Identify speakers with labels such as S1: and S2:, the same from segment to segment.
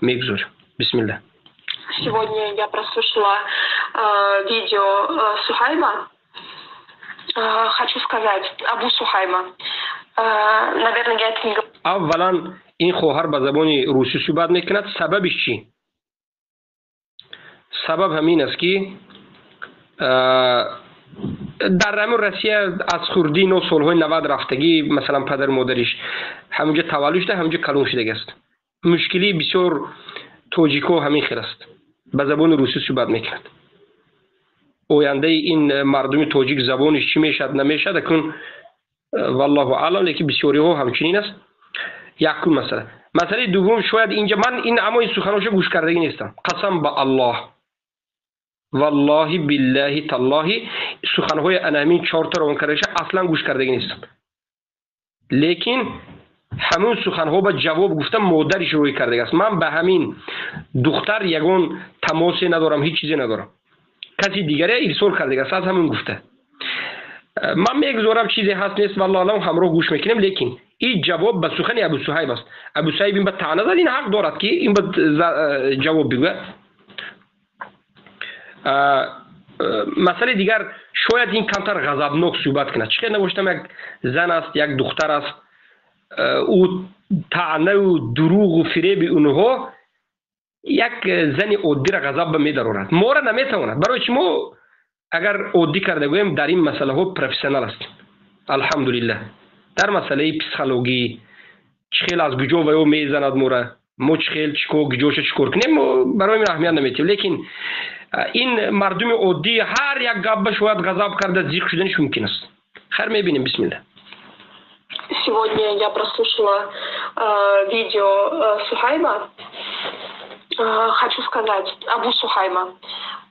S1: Мегзур. Бисмилlah.
S2: Сегодня я прослушала видео Сухайба. Хочу сказать, Абу Сухайба. Наверное, я это не говорю.
S1: اولا این خواهر به زبان روسی صحبت میکند. سببش چی؟ سبب همین است که در رم روسیه از خوردی و سالهای 90 رفتگی مثلا پدر مادرش همونجا تولد شده، همونجا کلون شده است. مشکلی بسیار توجیکو همین خیر است. به زبان روسی صحبت میکند. آینده این مردم توجیک زبانش چی میشد نمیشد کن والله اعلم، لیکن بسیاری ها همچنین است. یک مسئله دوم، شاید اینجا من اما این سخناشو گوش کردگی نیستم. قسم به الله والله بالله تالله سخنهای انامین 4 تا روان کردگیش اصلا گوش کردگی نیستم. لیکن همون سخنها با جواب گفتم مادرش روی کردگی است. من به همین دختر یگان تماسی ندارم، هیچ چیزی ندارم. کسی دیگری ایرسال کردگی است از همون گفته. من میگذارم چیزی هست نیست والله الان همراه گوش میکنیم، لیکن این جواب به سخن ابو صهیب است. ابو صهیب این به طعنه زد، این حق دارد که این به جواب بگه. مسئله دیگر، شاید این کمتر غضبناک صحبت کنه. چه نوشتم یک زن است، یک دختر است، او طعنه و دروغ و فریب اونها یک زن عادی را غضب می‌دارد. ما را نمیتواند. برای چی ما اگر عادی کرده گویم در این مسئله ها پروفسیونال است. الحمدلله. در مسئله پسیکولوژی چخیل از گجا و او میزند ما چخیل چکو گجاش چکور کنیم برای من اهمیت نمیتیم، لیکن این مردم عادی هر یک گپ شاید غضب کرده زیق شدنش ممکن است. خیر میبینیم. بسم الله.
S2: Сегодня я прослушала видео Сухайба. Хочу сказать, Абу Сухайба.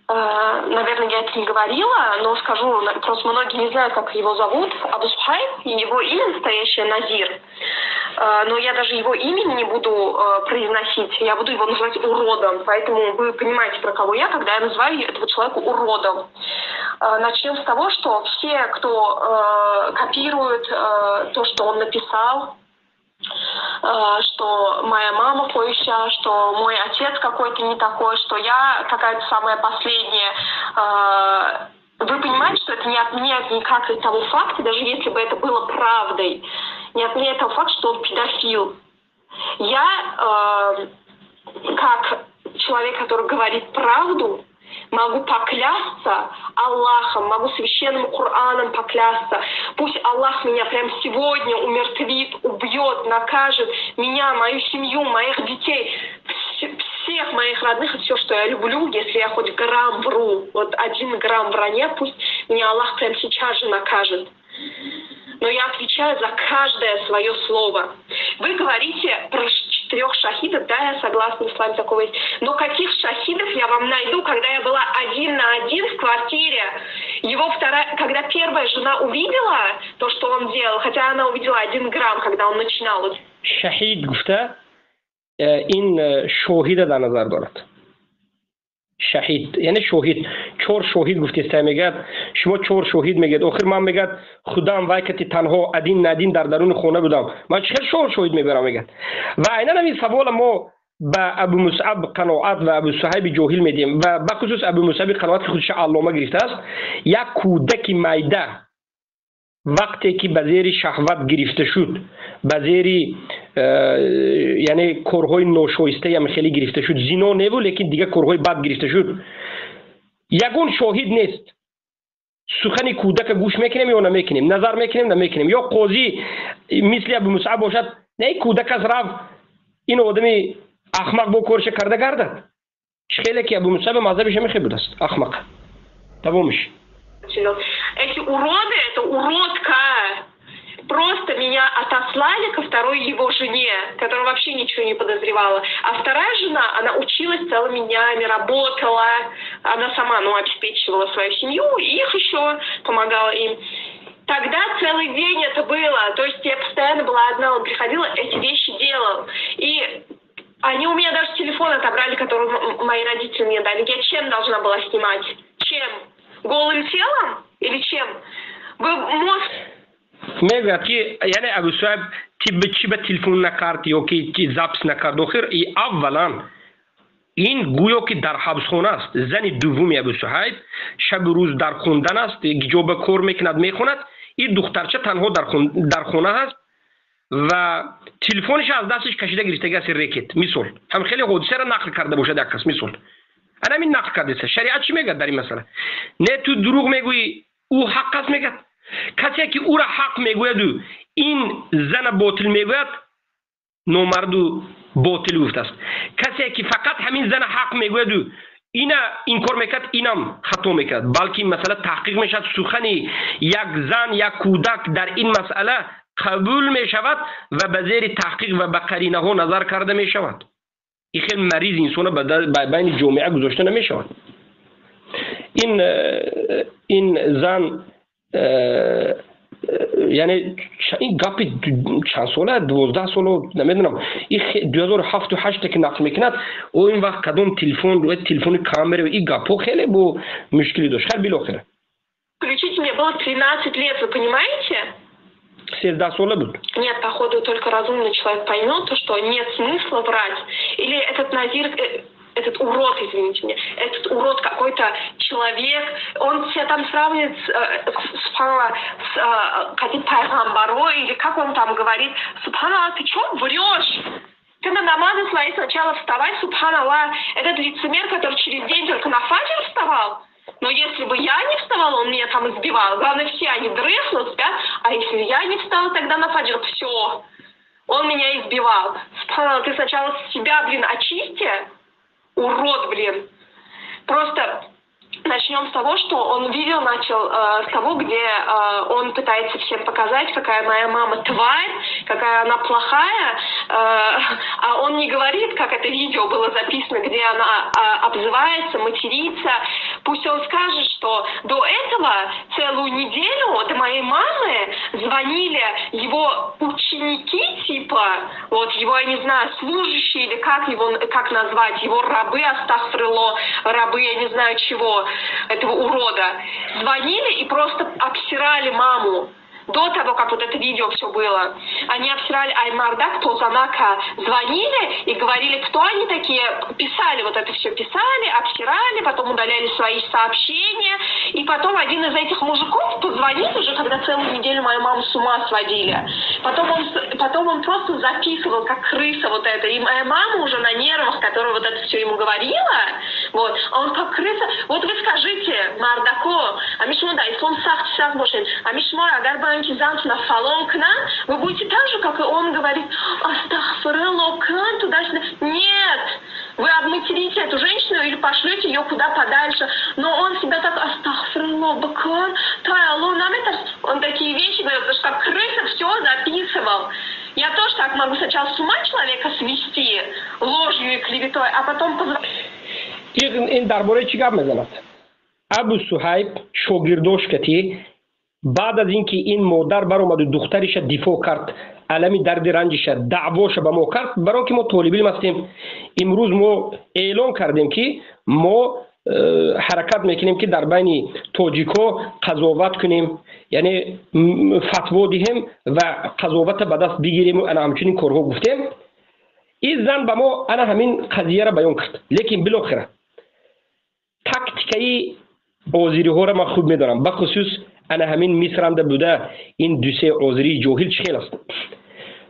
S2: Наверное, я это не говорила, но скажу, просто многие не знают, как его зовут. Абу Сухайб, и его имя настоящее Назир. Но я даже его имени не буду произносить, я буду его называть уродом. Поэтому вы понимаете, про кого я, когда я называю этого человека уродом. Начнем с того, что все, кто копирует то, что он написал, что моя мама кое-что, что мой отец какой-то не такой, что я какая-то самая последняя. Вы понимаете, что это не отменяет никак того факта, даже если бы это было правдой, не отменяет того факта, что он педофил. Я, как человек, который говорит правду, могу поклясться Аллахом, могу священным Кораном поклясться. Пусть Аллах меня прямо сегодня умертвит, убьет, накажет меня, мою семью, моих детей, всех моих родных и все, что я люблю, если я хоть грамм вру, вот 1 грамм вранья, пусть меня Аллах прямо сейчас же накажет. Но я отвечаю за каждое свое слово. Вы говорите про 4 шахидов, да, я согласна с вами, такого есть. Но каких шахидов я вам найду, когда я была 1 на 1 в квартире? Когда первая жена увидела то, что он делал, хотя она увидела 1 грамм, когда он начинал.
S1: Шахид гуфта, ин шохида да назар дорад. شهید یعنی شهید 4 شهید گفته میگد، شما 4 شهید میگید، آخر من میگد خودم وقتی تنها ادین ندین در درون خونه بودم، من چه 4 شهید میبرم میگد. و عیناً این سوال ما به ابو مصعب قناعت و ابو صهیب جاهل میدیم و به خصوص ابو مصعب قناعت که خودش علامه گرفته است. یک کودک میده وقتی که به زیر شهوت گرفته شد، به زیر یعنی کارهای ناشایسته هم خیلی گرفته شد، زنا نه بود لیکن دیگه کارهای بد گرفته شد، یگون شاهد نیست. سخن کودک گوش میکنیم یا نمیکنیم، نظر میکنیم نمیکنیم، یا قاضی مثل ابو مصعب باشد نه کودک از رفت این آدمی احمق با کارش کرده گردد. خیلی که ابو مصعب مذهبش هم خیلی بود است احمق. تمامش.
S2: Эти уроды, это уродка. Просто меня отослали ко второй его жене, которая вообще ничего не подозревала. А вторая жена, она училась целыми днями, работала. Она сама, обеспечивала свою семью, и их еще помогала им. Тогда целый день это было. То есть я постоянно была одна, он приходил, эти вещи делал. И они у меня даже телефон отобрали, который мои родители мне дали. Я чем должна была снимать? Чем? Голым телом? Или чем? Вы мозг...
S1: میگه که یعنی ابو صهیب چی به تلفن نکرد یا که زبط نکرد. آخر اولا این گویا که در حبسخانه است. زن دومی ابو صهیب شب و روز در خوندن است، گجاب کار میکند میخوند. این دخترچه تنها در خانه است و تلفنش از دستش کشیده گرفتگی است ریکت. مثال هم خیلی حادثه را نقل کرده باشد یک کس. مثال انا این نقل کرده. شریعت چی میگه در این مسئله؟ نه تو دروغ میگویی او حق است میگه. کسی که او را حق میگوید و این زن باطل میگوید نامرد و باطل گفته است. کسی که فقط همین زن حق میگوید و اینا این کار میکرد اینم خطا میکرد. بلکه مسئله تحقیق میشد، سخن یک زن یک کودک در این مسئله قبول میشود و به زیر تحقیق و به قرینه ها نظر کرده میشود. این خیلی مریض انسان بین جامعه گذاشته نمیشود. این زن یعنی این گپ چند ساله 12 ساله نمیدونم، این 2007 و 8 که نقل میکند او این وقت کدوم تلفن камеры и гапо خیلی با مشکلی داشت. خیلی بالاخره
S2: Включите, мне было 13 лет, вы понимаете?
S1: 13 ساله بود.
S2: Нет, походу, только разумный человек поймет, что нет смысла врать. Или этот Назир, этот урод, извините меня, этот урод какой-то человек, он себя там сравнивает с каким-то пайгамбарой, или как он там говорит, субханаллах, ты что врешь? Ты на намазы свои сначала вставай, субханаллах, этот лицемер, который через день только на фаджр вставал. Но если бы я не вставала, он меня там избивал. Главное, все они дрыхнут, спят, а если я не встала тогда на фаджр, все, он меня избивал. Субханаллах, ты сначала себя, очисти. Урод, Просто начнем с того, что он видео начал с того, где он пытается всем показать, какая моя мама тварь, какая она плохая, а он не говорит, как это видео было записано, где она обзывается, матерится. Пусть он скажет, что до этого целую неделю до моей мамы звонили его ученики, типа, вот его, я не знаю, служащие, или как назвать, его рабы, астагфируллах, рабы, я не знаю чего, этого урода, звонили и просто обсирали маму. До того, как вот это видео все было, они обсирали Аймардак, Толзанака, звонили и говорили, кто они такие, писали вот это все, писали, обсирали, потом удаляли свои сообщения, и потом один из этих мужиков позвонил уже, когда целую неделю мою маму с ума сводили. Потом он просто записывал, как крыса вот это, и моя мама уже на нервах, которая вот это все ему говорила, вот, а он как крыса, вот вы скажите, Мардако, Амишмо, да, ислам сах бошен, Амишмо, Агарба на фалон к нам, вы будете так же, как и он говорит, астагфируллах, туда-сюда. Нет, вы обматерите эту женщину или пошлете ее куда подальше. Но он себя так астагфируллах, бакан, тайло, он такие вещи говорит, потому что как крыса все записывал. Я тоже так могу сначала с ума человека свести ложью и клеветой, а потом позвонить.
S1: این درباره چی گپ میزند؟ ابو صهیب شاگرداش کتی بعد از اینکه این مادر برآمد و دخترش دفاع کرد، علمی درد رنجش دعواش به ما کرد، برای که ما طالب علم هستیم امروز ما اعلان کردیم که ما حرکت میکنیم که در بین تاجیکا قضاوت کنیم، یعنی فتوا دهیم و قضاوت به دست بگیریم و انا همچنین کارها گفتیم. این زن به ما انا همین قضیه را بیان کرد، لیکن بالاخره تاکتیکی آذری ها را من خوب میدارم، به خصوص انا همین مصرنده بوده این دوسه آذری جاهل چخیل است.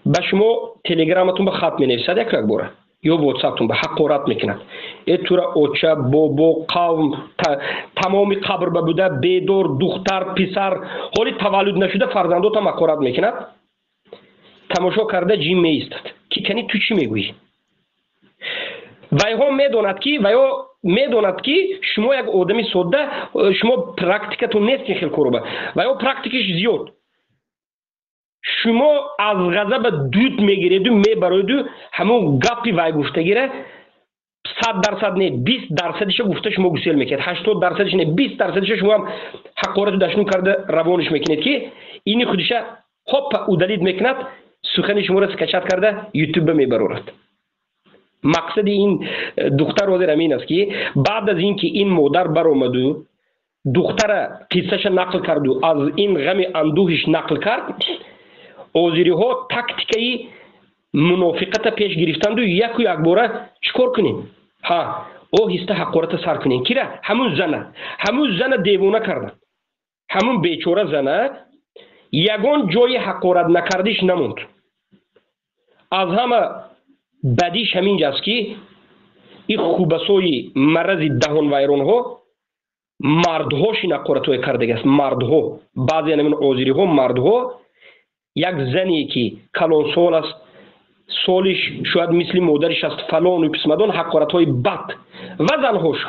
S1: به شما تلگرامتون به خط می نویسد یک باره یا واتساپتون به حقارت میکند. این طور اوچه بابا قوم تمامی قبر بوده بیدار دختر پسر حالی تولد نشده فرزندات هم حقارت میکند. تماشا کرده جیم می ایستد که کنی تو چی میگویی؟ ویها میداند که شما یک آدمی ساده، شما پرکتیکتون نیست این خیلی کروبه و یا پرکتیکش زیاد، شما از غضب دود میگیرید و میبرید و همون گپی وای گفته گیره 100% نه 20% گفته شما گسیل میکنید، 80% نه 20% شما هم حقارت دشنو کرده روانش میکنید که اینی خودش هاپ او دلید میکند، سخن شما را سکچت کرده یوتیوب میبرورد. مقصد این دختر حاضر امین است که بعد از اینکه این مادر برآمد و دختر قصهش نقل کرد و از این غم اندوهش نقل کرد، آذری ها تاکتیکی منافقت پیش گرفتند و یک باره چیکار کنیم؟ ها آهسته حقارت سر کنین. کیره؟ همون زنه دیوونه کردن. همون بیچاره زنه یگان جای حقارت نکردیش نموند. از همه بدیش همین جاست که این خوبسوی مرض دهان ویران ها مردهاش این حقارتوی کرده است. مردها بعضی همین عذری ها مردها یک زنی که کلان سال است سالش شاید مثل مادرش است فلان و پسمدان حقارت‌های بد و زنهاش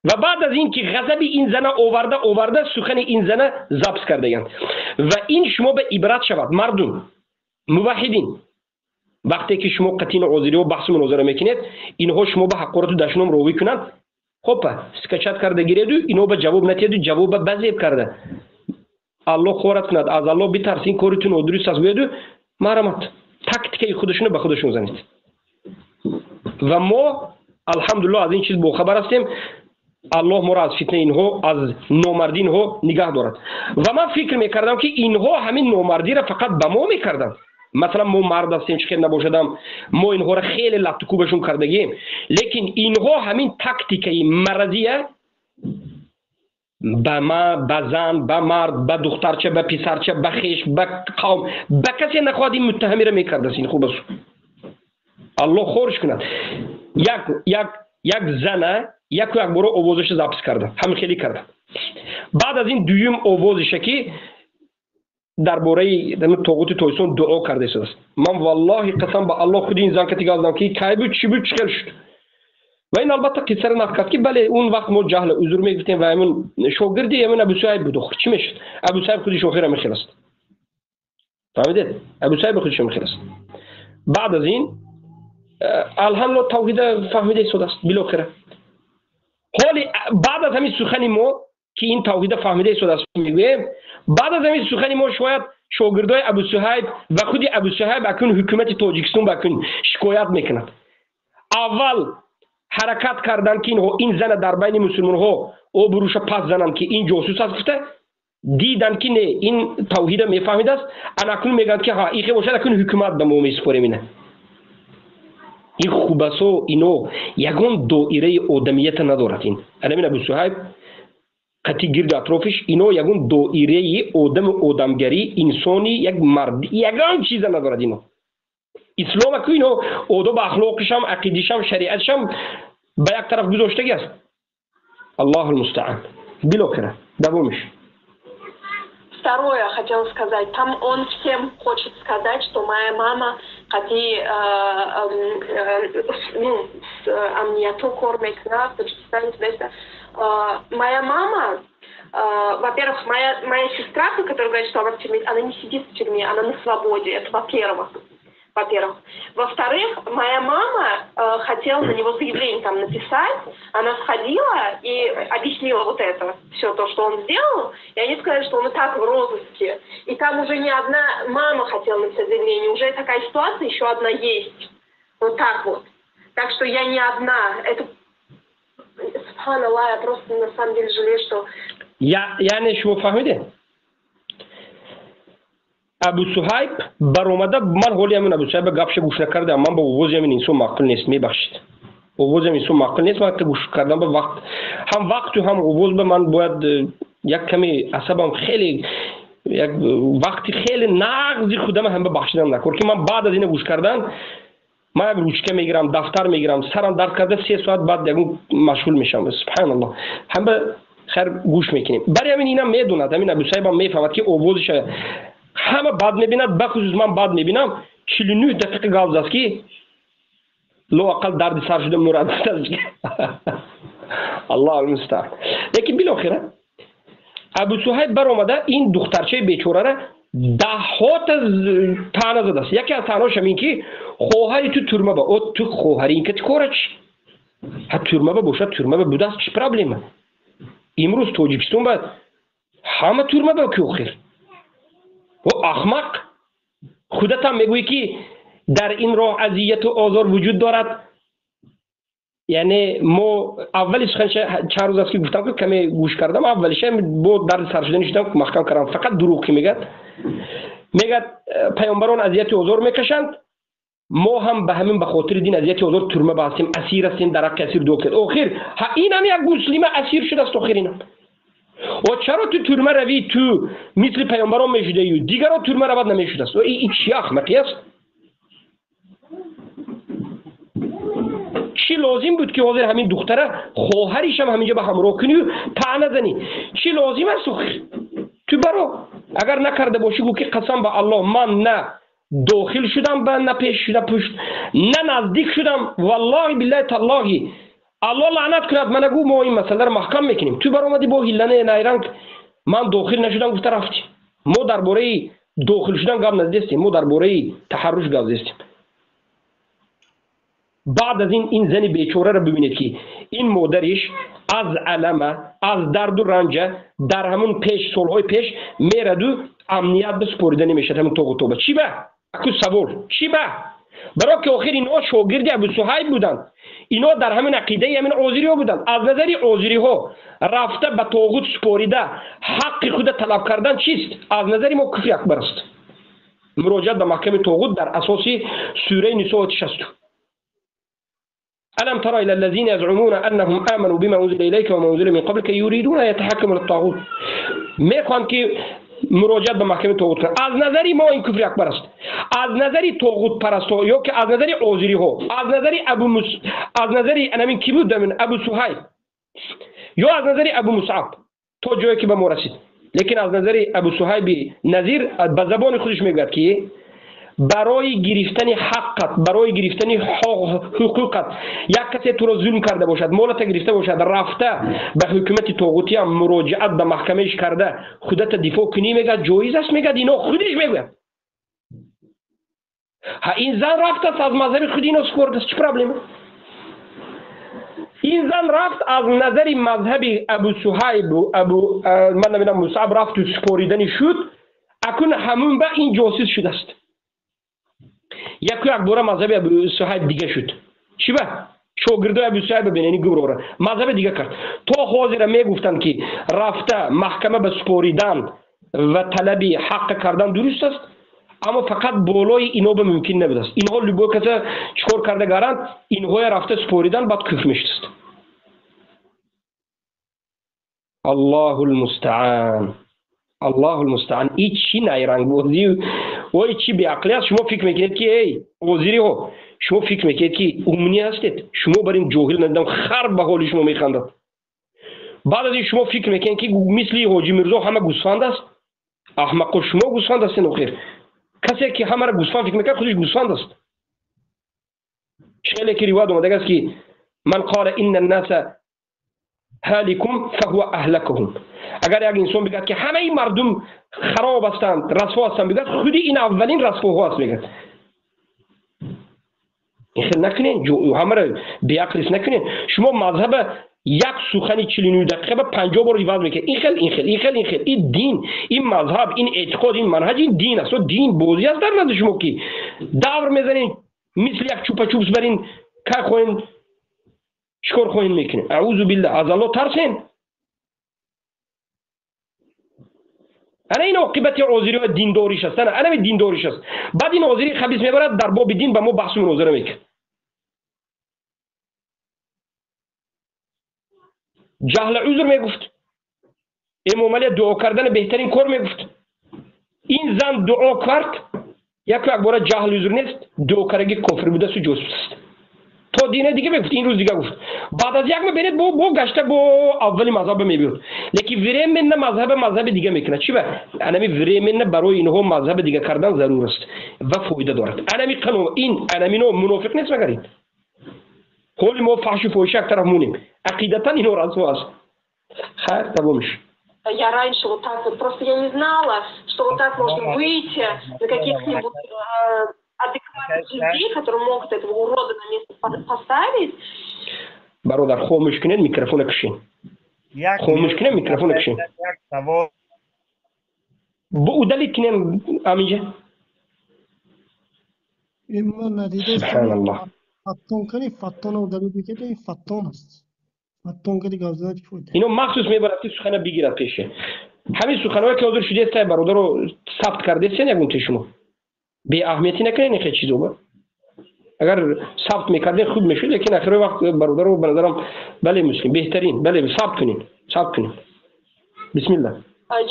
S1: و بعد از این که غضب این زنه آورده سخن این زنه ضبط کرده و این شما به عبرت شود. مردم موحدین وقتی که شما قطعین عذری و بحث مناظره میکنید اینها شما به حقارت و دشنام روی کنند خب سکچت کرده گیرید و اینو به جواب نتید و جواب بذیب کرده. الله خورت کند از الله بترسین کارتون و درست از گوید و مرحمت تکتیک خودشونو به خودشون زنید. و ما الحمدلله از این چیز باخبر هستیم. الله ما را از فتنه اینها از نامردی اینها نگاه دارد. و من فکر میکردم که اینها همین نامردی را فقط به ما میکردن. مثلا ما مرد هستیم چه خیلی نباشدم ما اینها را خیلی لطکوبشون کردگیم، لیکن اینها همین تکتیک مرضیه به ما، به زن، به مرد، به دخترچه، به پسرچه، به خیش، به قوم، به کسی نخواهد این متهمی را میکرده. این خوب است. الله خورش کند. یک زنه یک بار آوازش ضبط کرده، همین خیلی کرده. بعد از این دویم آوازش که درباره طاغوت تویسون دعا کرده است. من والله قسم به الله خود این زن که گفتم که کی بود چی بود چیکار شد. و این البته قصه را نقل کرد که بله اون وقت ما جهل عذر میگفتیم و همون شاگردی همون ابو صهیب بود. چی میشد؟ ابو صهیب خودش آخر میخواست. فهمیدید؟ ابو صهیب خودش میخواست. بعد از این الحمدلله توحید فهمیده شده است بالاخره. حالی بعد از همین سخن ما که این توحید فهمیده شده است میگویم، بعد از همین سخن ما شاید شاگردای ابو صهیب و خود ابو صهیب اکنون حکومت تاجیکستان بکن شکایت میکنند. اول حرکت کردن که این زن در بین مسلمان ها او بروش پس زنن که این جاسوس است گفته، دیدن که نه این توحید میفهمید است، اکنون میگن که ها این باشد اکنون حکومت به ما میسپاریم. اینه این خوبسو اینو یگان دایره آدمیت ندارد. این همین ابو صهیب قطعی گرد اطرافش اینو یگان دایره آدمگری انسانی یک مرد یگان چیز ندارد. اینو اسلام که اینو آداب اخلاقش هم عقیدش هم شریعتش هم به یک طرف گذاشته است. الله المستعان. بالاخره دومش.
S2: Второе, хотела сказать, там он всем хочет сказать, что моя мама, моя мама, во-первых, моя сестра, которая говорит, что она в тюрьме, она не сидит в тюрьме, она на свободе, это во-первых. Во-вторых, моя мама хотела на него заявление там написать, она сходила и объяснила вот это, все то, что он сделал, и они сказали, что он и так в розыске. И там уже не одна мама хотела написать заявление, уже такая ситуация, еще одна есть. Вот так вот. Так что я не одна. Это, субханаллах, я просто на самом деле жалею, что...
S1: يعني شو فهمیده؟ ابو صهیب برآمده من حالی همین ابو صهیب گپش گوش نکرده، من با آواز همین انسان معقول نیست، میبخشید آواز همین انسان معقول نیست. من که گوش کردم به وقت و هم آواز به من باید یک کمی عصبم خیلی یک وقتی خیلی نغزی خودم هم ببخشیدم نکر که من بعد از این گوش کردن من یک روچکه میگیرم دفتر میگیرم سرم درد کرده 3 ساعت بعد یکم مشغول میشم. سبحان الله. هم به خیر گوش میکنیم. برای همین اینم میدوند، همین ابو صهیب هم میفهمد که آوازش همه بد میبیند، بخصوص من بد میبینم. 49 دقیقه گاز است که لااقل درد سر شده مراد است. الله المستعان. لیکن بالاخره ابو صهیب برآمده این دخترچه بیچاره را دهات طعنه زده است. یکی از طعنه‌هاش این که خواهری تو ترمه با او تو خواهری این که کارش ترمه باشد ترمه بوده است چه پرابلمه؟ امروز تاجیکستان باید همه ترمه با که آخر و احمق خودت هم میگویی که در این راه اذیت و آزار وجود دارد. یعنی ما اولش چند روز است که گفتم که کمی گوش کردم، اولش با درد سر شدن شدم محکم کردم. فقط دروغ میگه پیامبران اذیت و آزار میکشند ما هم به همین به خاطر دین از یک آزار ترمه بستیم، اسیر هستیم، درک اسیر دو کرد. آخر این هم یک مسلم اسیر شده است. آخر اینم و چرا تو ترمه روی تو مثل پیامبران میشده ای دیگر ترمه رود نمیشده است؟ و این چی احمقی است؟ چی لازم بود که حاضر همین دختره خواهرش هم همینجا به همراه کنی و طعنه زنی؟ چی لازم است؟ تو برو اگر نکرده باشی گو که قسم به الله من نه داخل شدم به نه پیش شده پشت نه نزدیک شدم، والله بالله تالله الله لعنت کند من نگو ما این مسئله رو محکم میکنیم. تو بر اومدی با هیلنه نیرنگ من داخل نشدم گفته رفتی. ما درباره داخل شدن گپ نزدستیم، ما درباره تحرش گپ زدیم. بعد از این زن بیچاره رو ببینید که این مادرش از علمه از درد و رنج در همون پیش سالهای پیش میرد و امنیت بسپریده نمیشه همون توبه. چی به؟ اکو سوال چی به؟ برای که آخر اینا شاگرد ابو صهیب بودن، اینا در همین عقیده همین عذری ها بودن. از نظر عذری ها رفته به طاغوت سپریده حق خود طلب کردن چیست؟ از نظر ما کفر اکبر است. مراجعت به محکمه طاغوت در اساس سوره نساء 60. ألم تر إلى الذين يزعمون أنهم آمنوا بما أنزل إليك وما أنزل من قبلك يريدون أن يتحكموا للطاغوت. میخوان که مراجعت به محکمه طاغوت کنند. از نظری ما این کفر اکبر است. از نظری طاغوت پرستا یا که از نظری عذری ها، از نظری از نظری انمین کی بود من ابو صهیب یا از نظری ابو مصعب تا جایی که به ما رسید. لیکن از نظری ابو صهیب نظیر به زبان خودش میگه که برای گرفتن حقت، برای گرفتن حقوقت یک کسی تو را ظلم کرده باشد، مالت گرفته باشد، رفته به حکومت طاغوتی هم مراجعت به محکمهش کرده خودت دفاع کنی، میگه جایز است. میگه اینا خودش میگه این زن رفت از مذهب خود اینا سپرد، چه پرابلمه؟ این زن رفت از نظر مذهب ابو صهیب و ابو من نمیدونم مصعب رفت و سپریدنی شد، اکنون همون به این جاسوس شده است. یک بار مذهب ابو صهیب دیگه شد. چی به؟ شاگردای ابو صهیب ببینید گروه مذهب دیگه کرد. تا حاضر میگفتن که رفته محکمه به سپریدن و طلب حق کردن درست است، اما فقط بالای اینا به ممکن نبوده است. اینها لبو کسا چکار کرده گرند اینها رفته سپریدن بعد کفر میشد. الله المستعان. الله المستعان. این چی نیرنگ بازی و این چی بیعقلی است؟ شما فکر میکنید که ای وزیری ها، شما فکر میکنید که امنی هستید؟ شما برین جاهل ندیدم خر به حال شما میخندد. بعد از این شما فکر میکنید که مثل حاجی میرزا همه گوسفند است؟ احمق شما گوسفند هستین. آخر کسی که همه را گوسفند فکر میکنه خودش گوسفند است. خیلی که روایت اومده است که من قال ان الناس هالکم فهو اهلکهم. اگر یک انسان بگه که همه این مردم خراب هستند، رسوا هستند، بگه خودی این اولین رسواها است. میگه این خیلی نکنین، همه را بیعقلیس نکنین. شما مذهب یک سخنی 49 دقیقه به 50 بار ریواز میکنه. این خیلی این دین، این مذهب، این اعتقاد، این منهج، این دین است. و دین بازی است در نزد شما که دور میزنین مثل یک چوپا چوپس برین که خوین شکر خوین میکنین. اعوذ بالله، از الله ترسین. انا این عاقبت عذری و دینداریش است. انا دینداریش است. بعد این عذری خبیث میبرد در باب دین به ما بحث و مناظره میکنه. جهل عذر میگفت، امام علی دعا کردن بهترین کار میگفت. این زن دعا کرد، یک بار جهل عذر نیست، دعا کردگی کفر بوده سو جاسوس است. تا دین دیگه میگفت، این روز دیگه گفت. بعد از یک میبینید با گشته با اولی مذهب میبینید، لیکن ورمن مذهب دیگه میکنه. چی به؟ انمی ورمن برای اینها مذهب دیگه کردن ضرور است و فایده دارد. انمی قانون این انمی نو منافق نیست مگرید. کل ما فحش و فحش طرف مونیم. عقیدتا اینو رسوا است. خیر تمامش.
S2: Я раньше вот так вот, просто я не знала, что вот так можно выйти на каких-нибудь адекватных людей, которые могут этого урода на место поставить.
S1: برادر خاموش کنید میکروفون کشین. خاموش کنید میکروفون کشین. با دلیل کنیم امینجا.
S3: ایمان ندیده.
S1: سبحان الله.
S3: فتون کنی فتون و دلیل بگید این فتون است. فتون کنی گازدار چی بود؟
S1: اینو مخصوص میبرد که سخنه بگیرد پیشه. همین سخنهایی که حاضر شده است برادر رو ثبت کرده است یگون شما. به اهمیتی نکنین این چیزو با. اگر ثبت میکردین خوب میشه، لیکن آخر وقت برادر به نظرم بله مسلم بهترین، бele ثبت کنین. بسم الله.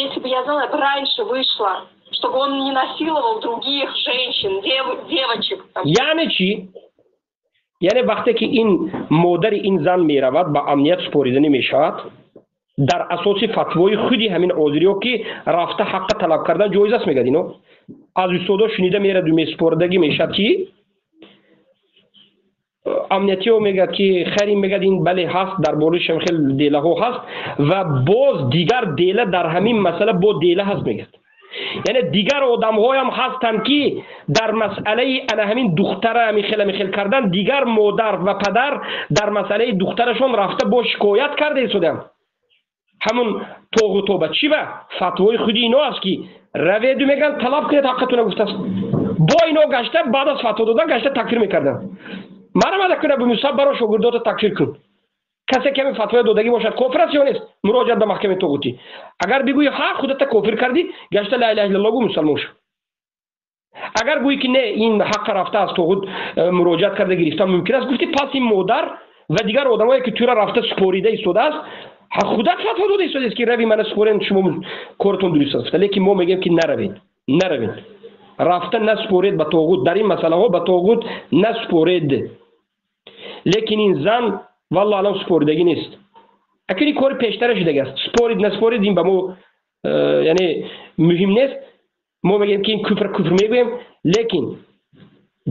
S2: Если бы я знала, я бы раньше вышла, чтобы он не насиловал других женщин, девочек.
S1: یعنی چی؟ یعنی وقتی که این مادر این زن میرود با امنیت سپریده نمیشود، در اساس فتوای خودی همین آذری‌ها که رفته حق طلب کردن جایز است میگه اینو. از استادا شنیده میره دو میسپردگی میشد که امنیتی ها میگه که خیلی میگه این بله هست، در بالش هم خیلی دیله ها هست و باز دیگر دیله در همین مسئله با دیله هست میگه. یعنی دیگر آدم های هم هستن که در مسئله انا همین دختره میخیل کردن، دیگر مادر و پدر در مسئله دخترشون رفته با شکایت کرده ایستادن. همون توبه چی به فتوای خودی اینا است که رویدو میگن طلب کنید حقتون گفته است. با اینا گشته بعد از فتوا دادن گشته تکفیر میکردن. مرا کنه به مصاب برای شاگردات تکفیر کن. کسی که فتوا دادگی باشد کافر است یا نیست؟ مراجعه به محکمه طاغوتی. اگر بگویی ها خودت کافر کردی گشته لا اله الا الله گو مسلمان شو. اگر گویی که نه این حق رفته است طاغوت مراجعه کرده گرفته ممکن است گفتی پس این مادر و دیگر آدمایی که تو را رفته سپوریده ایستاده است خودت فتوا داده ایستاده است که روی من سپورین شما کارتون درست است. لیکن ما میگیم که نروید رفته نسپورید به طاغوت، در این مسئله ها به طاغوت نسپورید. لیکن این زن والله الان سپوردگی نیست، اکنی کار پیشتر شده است. سپورید نسپورید این به ما یعنی مهم نیست. ما میگیم که این کفر میگویم، لیکن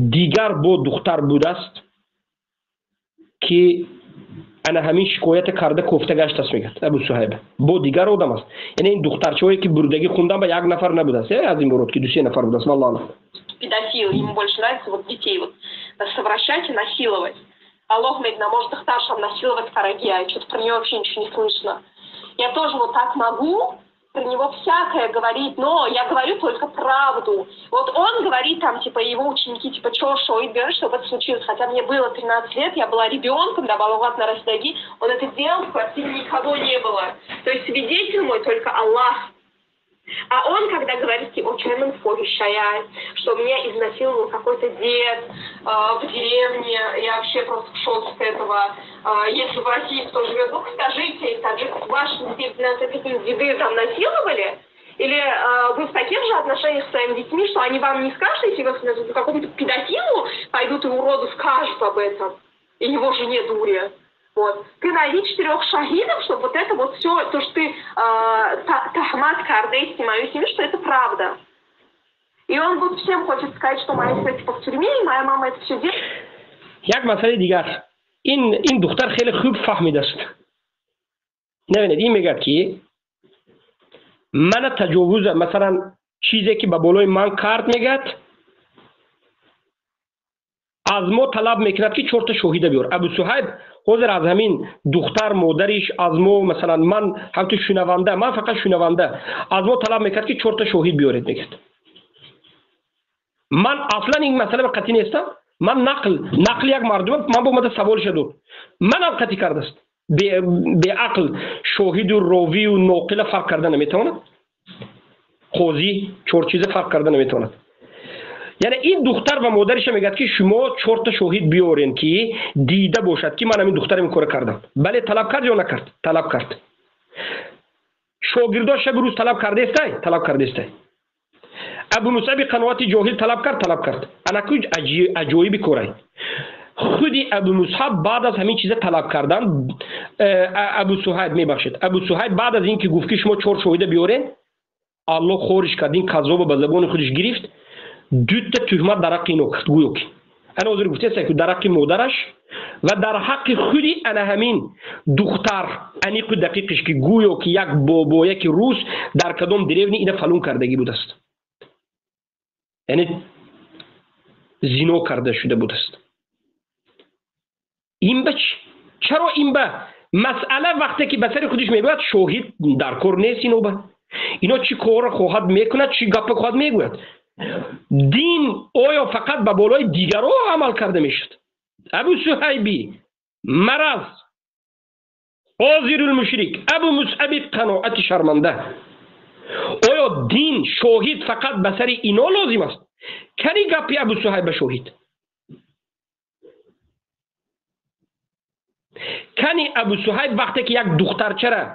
S1: دیگر با دختر بوده است که انا همین شکایت کرده کوفته گشت است میگه ابو صهیب با دیگر آدم است. یعنی این دخترچه‌ای که بردگی خوندن به یک نفر نبوده است، از این مراد که دو سه نفر بوده است. والله
S2: педофил, ему больше нравится вот детей вот совращать и насиловать. Аллах Медина может их старшим насиловать караги, а что-то про него вообще ничего не слышно. Я тоже вот так могу про него всякое говорить, но я говорю только правду. Вот он говорит там, типа, его ученики, типа, что и говорят, чтобы это случилось. Хотя мне было 13 лет, я была ребенком, да, балагат на Расдаги, он это делал, в квартире никого не было. То есть свидетель мой только Аллах. А он, когда говорит, типа, что меня изнасиловал какой-то дед в деревне, я вообще просто в шоке с этого. Если в России кто живет, ну скажите, таджик, ваши деды там насиловали? Или вы в таких же отношениях с своими детьми, что они вам не скажут, если вы какому-то педофилу пойдут и уроду скажут об этом, и его жене дуре? Вот. Ты найди 4 шахидов, чтобы вот это вот все, то, что ты тахмат кардейский мою семью, что это правда. И он вот всем хочет сказать, что моя семья типа в тюрьме, и моя мама это все делает.
S1: یک مسئله دیگر این دختر خیلی خوب فهمیده است. نبینید این میگه که من تجاوز مثلا چیزی که به بالای من کرد میگه از ما طلب میکند که 4 تا شاهد بیار. ابو صهیب حاضر از همین دختر مادرش از ما مثلا من هم تو شنونده، من فقط شنونده، از ما طلب میکرد که 4 تا شاهد بیارید میگه. من اصلا این مسئله به قطعی نیستم. من نقل یک مردم من با مده سوال شد من هم قطعی کرده است. به عقل شاهد و راوی و ناقل فرق کردن نمیتواند. قاضی 4 چیز فرق کردن نمیتواند. یعنی این دختر و مادرش میگه که شما 4 تا شاهد بیارین که دیده باشد که من همین دخترم این کار کردم. بله طلب کرد یا نکرد؟ طلب کرد. شاگرداش شب روز طلب کرده است؟ طلب کرده است. ابو مصعب قنوات جاهل طلب کرد. انا کج عجایب کاری. خودی ابو مصعب بعد از همین چیزا طلب کردن ابو صهیب میبخشید. ابو صهیب بعد از اینکه گفت که شما 4 شاهد بیارین، الله خارج کرد این کذاب به زبان خودش گرفت. 2 تا تهمت در حق اینو کرد. گویا که انا حضور گفته است که در حق مادرش و در حق خودی انا همین دختر انیق دقیقش که گویا که یک بابا یک روز در کدام دریونی اینو فلون کردگی بود است. یعنی زنا کرده شده بود است. این به چرا این به مسئله وقتی که به سر خودش میگوید شاهد در کار نیست اینا چی کار خواهد میکند، چی گپ خواهد میگوید. دین آیا فقط به بالای دیگران عمل کرده میشد؟ ابو صهیبی مرض آذر المشرک ابو مصعب قناعت شرمنده، آیا دین شاهد فقط به سر اینا لازم است؟ کنی گپی ابو صهیب شاهد کنی ابو صهیب وقتی که یک دخترچه را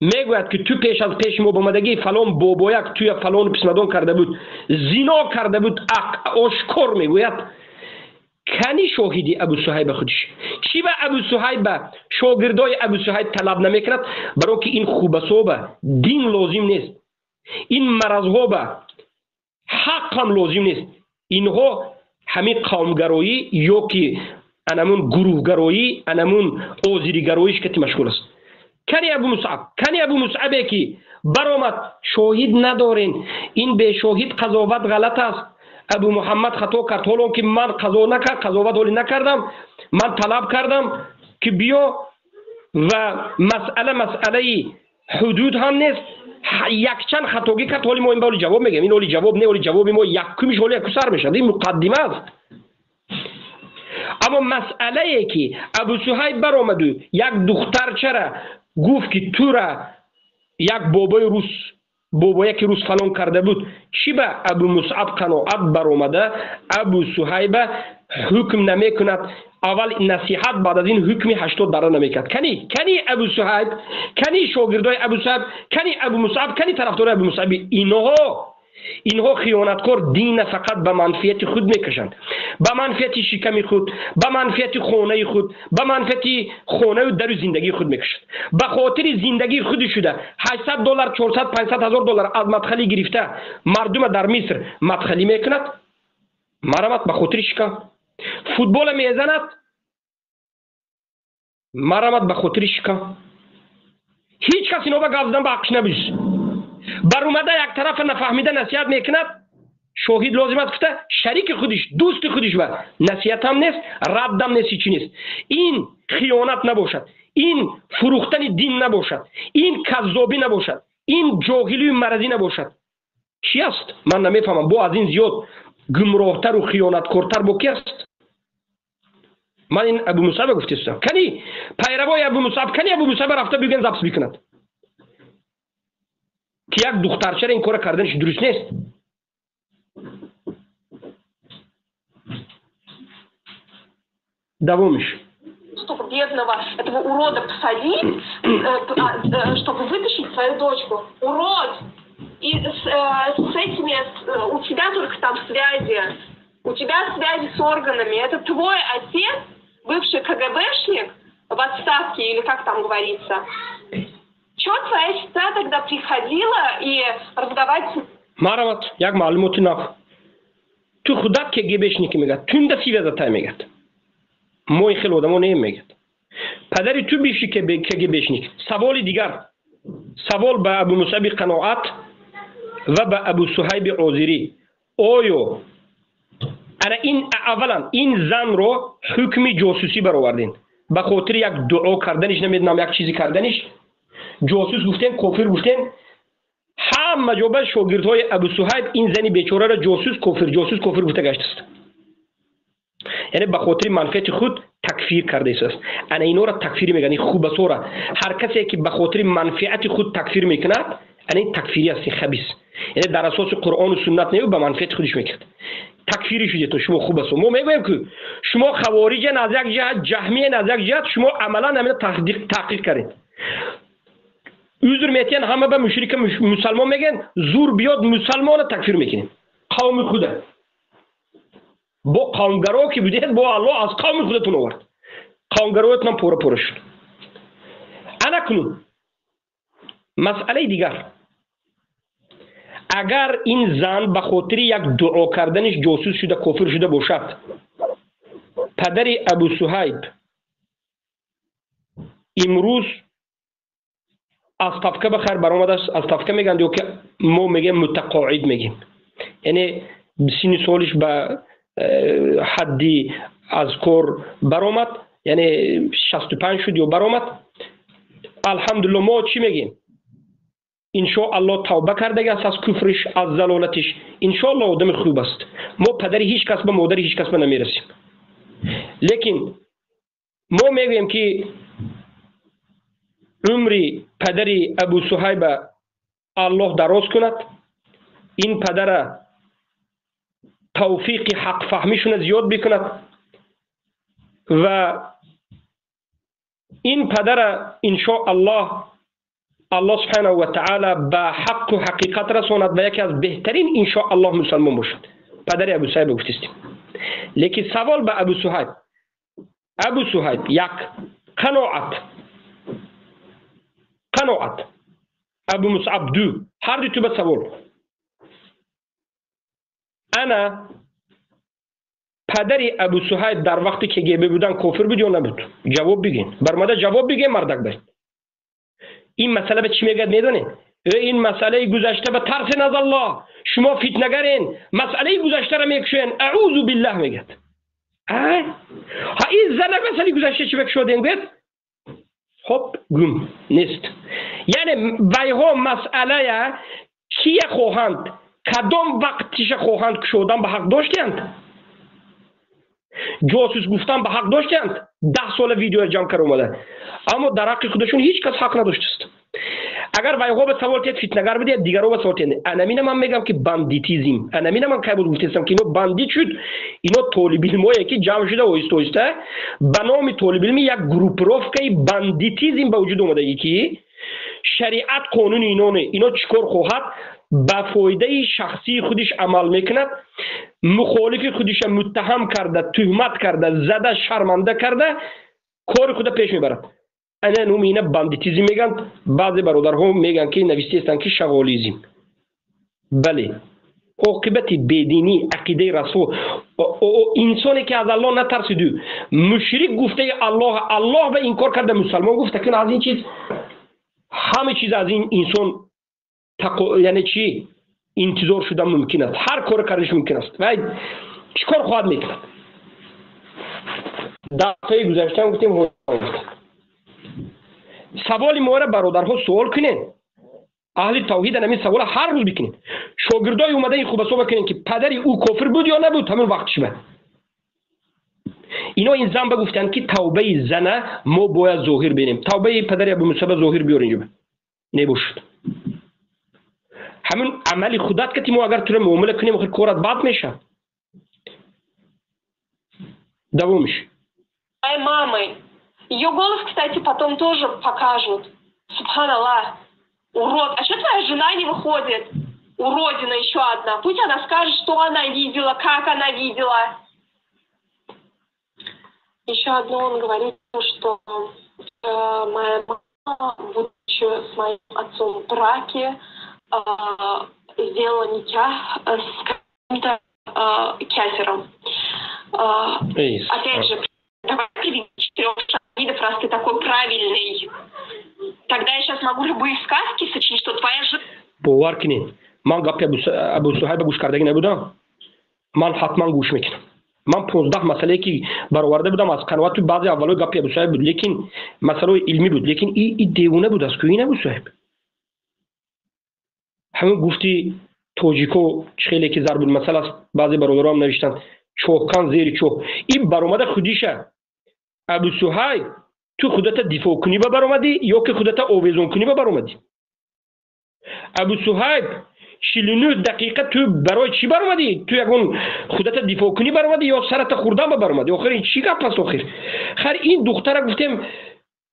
S1: میگوید که تو پیش از پیش ما بامدگی فلان بابایک توی فلان پسندان کرده بود، زنا کرده بود، آشکار میگوید، کنی شاهدی ابو صهیب خودش. چی به ابو صهیب شاگردای ابو صهیب طلب نمیکند؟ برای که این خوبسا به دین لازم نیست، این مرضها به حق هم لازم نیست. اینها همین قومگرایی یا که انمون گروهگرایی، انمون آزیریگراییش که مشغول است. کنی ابو مصعب که برآمد شاهد ندارین، این به شاهد قضاوت غلط است، ابو محمد خطا کرد، حالا که من قضاوت حالی نکردم، من طلب کردم که بیا و مسئله حدود هم نیست، یک چند خطاگی کرد، حالی ما این بالی جواب میگم، این حالی جواب نه، حالی جواب ما یک کمیش حالی یک سر میشد. این مقدمه است. اما مسئله ای که ابو صهیب برآمد و یک دختر چرا گفت که تو را یک بابای که روس فلان کرده بود، چی به ابو مصعب قناعت برآمده؟ ابو صهیب حکم نمیکند، اول نصیحت بعد از این حکمی 80 درصد نمیکرد. کنی ابو صهیب، کنی شاگردای ابو صهیب، کنی ابو مصعب، کنی طرفدار ابو مصعب، اینها خیانتکار دین فقط به منفعت خود میکشند، به منفعت شکم خود، به منفعت خانه خود، به منفعت خانه و در زندگی خود میکشند. به خاطر زندگی خود شده $800 400 500 هزار دلار از مدخلی گرفته مردم در مصر مدخلی میکند. مرمت به خاطر شکم فوتبال میزند، مرمت به خاطر شکم. هیچ کسی اینا به گازدن به حقش نبیش. بر اومده یک طرف نفهمیده نصیحت میکند، شاهد لازم است گفته شریک خودش، دوست خودش و نصیحت هم نیست، رد هم نیست، چی نیست. این خیانت نباشد، این فروختن دین نباشد، این کذابی نباشد، این جاهلی و مرضی نباشد. چی است؟ من نمیفهمم. با از این زیاد گمراهتر و خیانتکارتر با کی است؟ من این ابو مصعب گفتم. کنی پیروای ابو مصعب، کنی ابو مصعب رفته بگن زبط بکند که یک دخترچه این کار کردنش درست نیست. Довомишь.
S2: Чтобы бедного, этого урода посадить, чтобы вытащить свою дочку. Урод! И с этими, у тебя только там связи. У тебя связи с органами. Это твой отец, бывший КГБшник в отставке, или как там говорится. Чего твоя сестра тогда приходила и разговаривать с...
S1: Марамат, як маълумоти нав. Ту худак КГБшник мегад, тунда связатай мегад. ما خیلی آدم ها نمیگد. پدری تو بیشی که بشنی. سوال دیگر، سوال به ابو مصعب قناعت و به ابو صهیب عازری. آیا این اولا این زن رو حکم جاسوسی برآوردین به خاطر یک دعا کردنش، نمیدونم یک چیزی کردنش، جاسوس گفتین، کافر گفتین. همه جواب شاگردهای ابو صهیب این زنی بیچاره را جاسوس کافر گفته گشته است. یعنی به خاطر منفعت خود تکفیر کرده است. انا اینا را تکفیر میگن. خوب است. هر کسی که به خاطر منفعت خود تکفیر میکند، این تکفیری است، خبیث. یعنی در اساس قرآن و سنت نه، به منفعت خودش میکرد. تکفیری شدید تو شما. خوب است. ما میگویم که شما خوارج از یک جهت، جهمی از یک جهت، شما عملا همین تحقیق کردید. عذر میتین همه به مشرک مسلمان میگن زور بیاد مسلمان تکفیر میکنین. قوم خوده. با قومگرا که بودید، با الله از قوم خودتون آورد. قومگرایتون هم پوره شد. انا کنون مسئله دیگر، اگر این زن به خاطر یک دعا کردنش جاسوس شده، کافر شده باشد، پدر ابو صهیب امروز از طفقه بخیر برآمده است. از طفقه میگن دیو که ما میگیم متقاعد میگیم، یعنی سن سالش به حدی از کار برآمد، یعنی 65 شد یا برآمد. الحمدلله ما چی میگیم؟ انشاءالله توبه کرده است از کفرش، از ضلالتش. انشاءالله آدم خوب است. ما پدری هیچ کس به مادری هیچ کس به نمیرسیم. لیکن ما میگیم که عمری پدری ابو صهیب الله دراز کند. این پدر توفیق حق فهمیشون زیاد بکند و این پدر انشاءالله الله سبحانه و تعالی به حق و حقیقت رساند و یکی از بهترین انشاءالله مسلمان باشد. پدر ابو صهیب گفتیم. لیکن سوال به ابو صهیب یک قناعت ابو مصعب دو هر دو تو به سوال انا پدر ابو صهیب در وقتی که گیبه بودن کافر بود یا نبود؟ جواب بگین. برماده جواب بگین مردک باید. این مسئله به چی میگه میدونین؟ این مسئله گذشته به ترس از الله شما فتنگرین، مسئله گذشته را میکشین، اعوذ بالله میگه. ها این زنه مسئله گذشته چی بکشودین گفت؟ خب گم نیست. یعنی ویها مسئله چیه خواهند کدام وقتش خواهند کشودن به حق داشتند؟ جاسوس گفتن به حق داشتند. 10 سال ویدیو جمع کرده اومده اما در حق خودشون هیچ کس حق نداشته است. اگر ویها به سوال تید فتنگر بده دیگرها به سوال تید. انامین من میگم که باندیتیزم، انامین من قبول گفتم که اینو باندیت شد، اینو طالب علمایی که جمع شده آهسته به نام طالب علمی یک گروپ رفقه باندیتیزم به وجود اومده. یکی شریعت قانون اینا چیکار خواهد به فایده شخصی خودش عمل میکند، مخالف خودش متهم کرده، تهمت کرده، زده، شرمنده کرده، کار خود پیش میبرد. انا نومینه باندیتیزم میگن. بعضی برادرها میگن که نوشته هستن که شغالیزم. بله عاقبت بدینی عقیده رسول انسانی که از الله نترسید، مشرک گفته الله به این کار کرده، مسلمان گفته که از این چیز همه چیز از این انسان یعنی چی انتظار شدن ممکن است، هر کار کردش ممکن است و چیکار خواهد میکرد؟ دفعه گذشته گفتیم سوال ما را برادرها سوال کنین، اهل توحید همین سوال هر روز بکنین. شاگردای اومده این خوب حساب کنین که پدری او کافر بود یا نبود، همین وقتش به اینا این زن بگفتن که توبه زنه ما باید ظاهر بینیم. توبه پدر ابو مصعب ظاهر بیار اینجا نباشد. همین عمل خودت که ما اگر تو رو معامله کنیم آخر کارت بد میشه. Довомиш.
S2: Моей мамы. Ее голос, кстати, потом тоже покажут. Субханаллах. Урод. А что твоя жена не выходит? Уродина еще одна. Пусть она скажет, что она видела, как она видела. Еще одно он говорит, что моя мама, будучи с моим отцом в браке, сделала нитях с каким-то кефиром. Опять же, давайте видеть 4 видов, раз ты такой правильный. Тогда я сейчас могу любые сказки сочинить, что твоя жена...
S1: باور کنین من گپ ابو صهیب گوش کردگی نبودم. من حتما گوش میکنم. من 15 مسئله که برآورده بودم از قنوات تو بعضی اولای گپ ابو صهیب بود، لیکن مسئله علمی بود، لیکن این دیوونه بود است که این ابو صهیب همون گفتی توجیکو خیلی که ضرب المثل است. بعضی برادرام نوشتن چوکان زیر چوک. این برآمده خودیشه. ابو صهیب تو خودت دفاع کنی به برآمدی یا که خودت آویزون کنی به برآمدی؟ ابو صهیب 49 دقیقه تو برای چی برآمدی؟ تو یگون خودت دفاع کنی برآمدی یا سرت خوردن به برآمدی؟ آخر این چی گپ است آخر؟ خیر این دختره گفتیم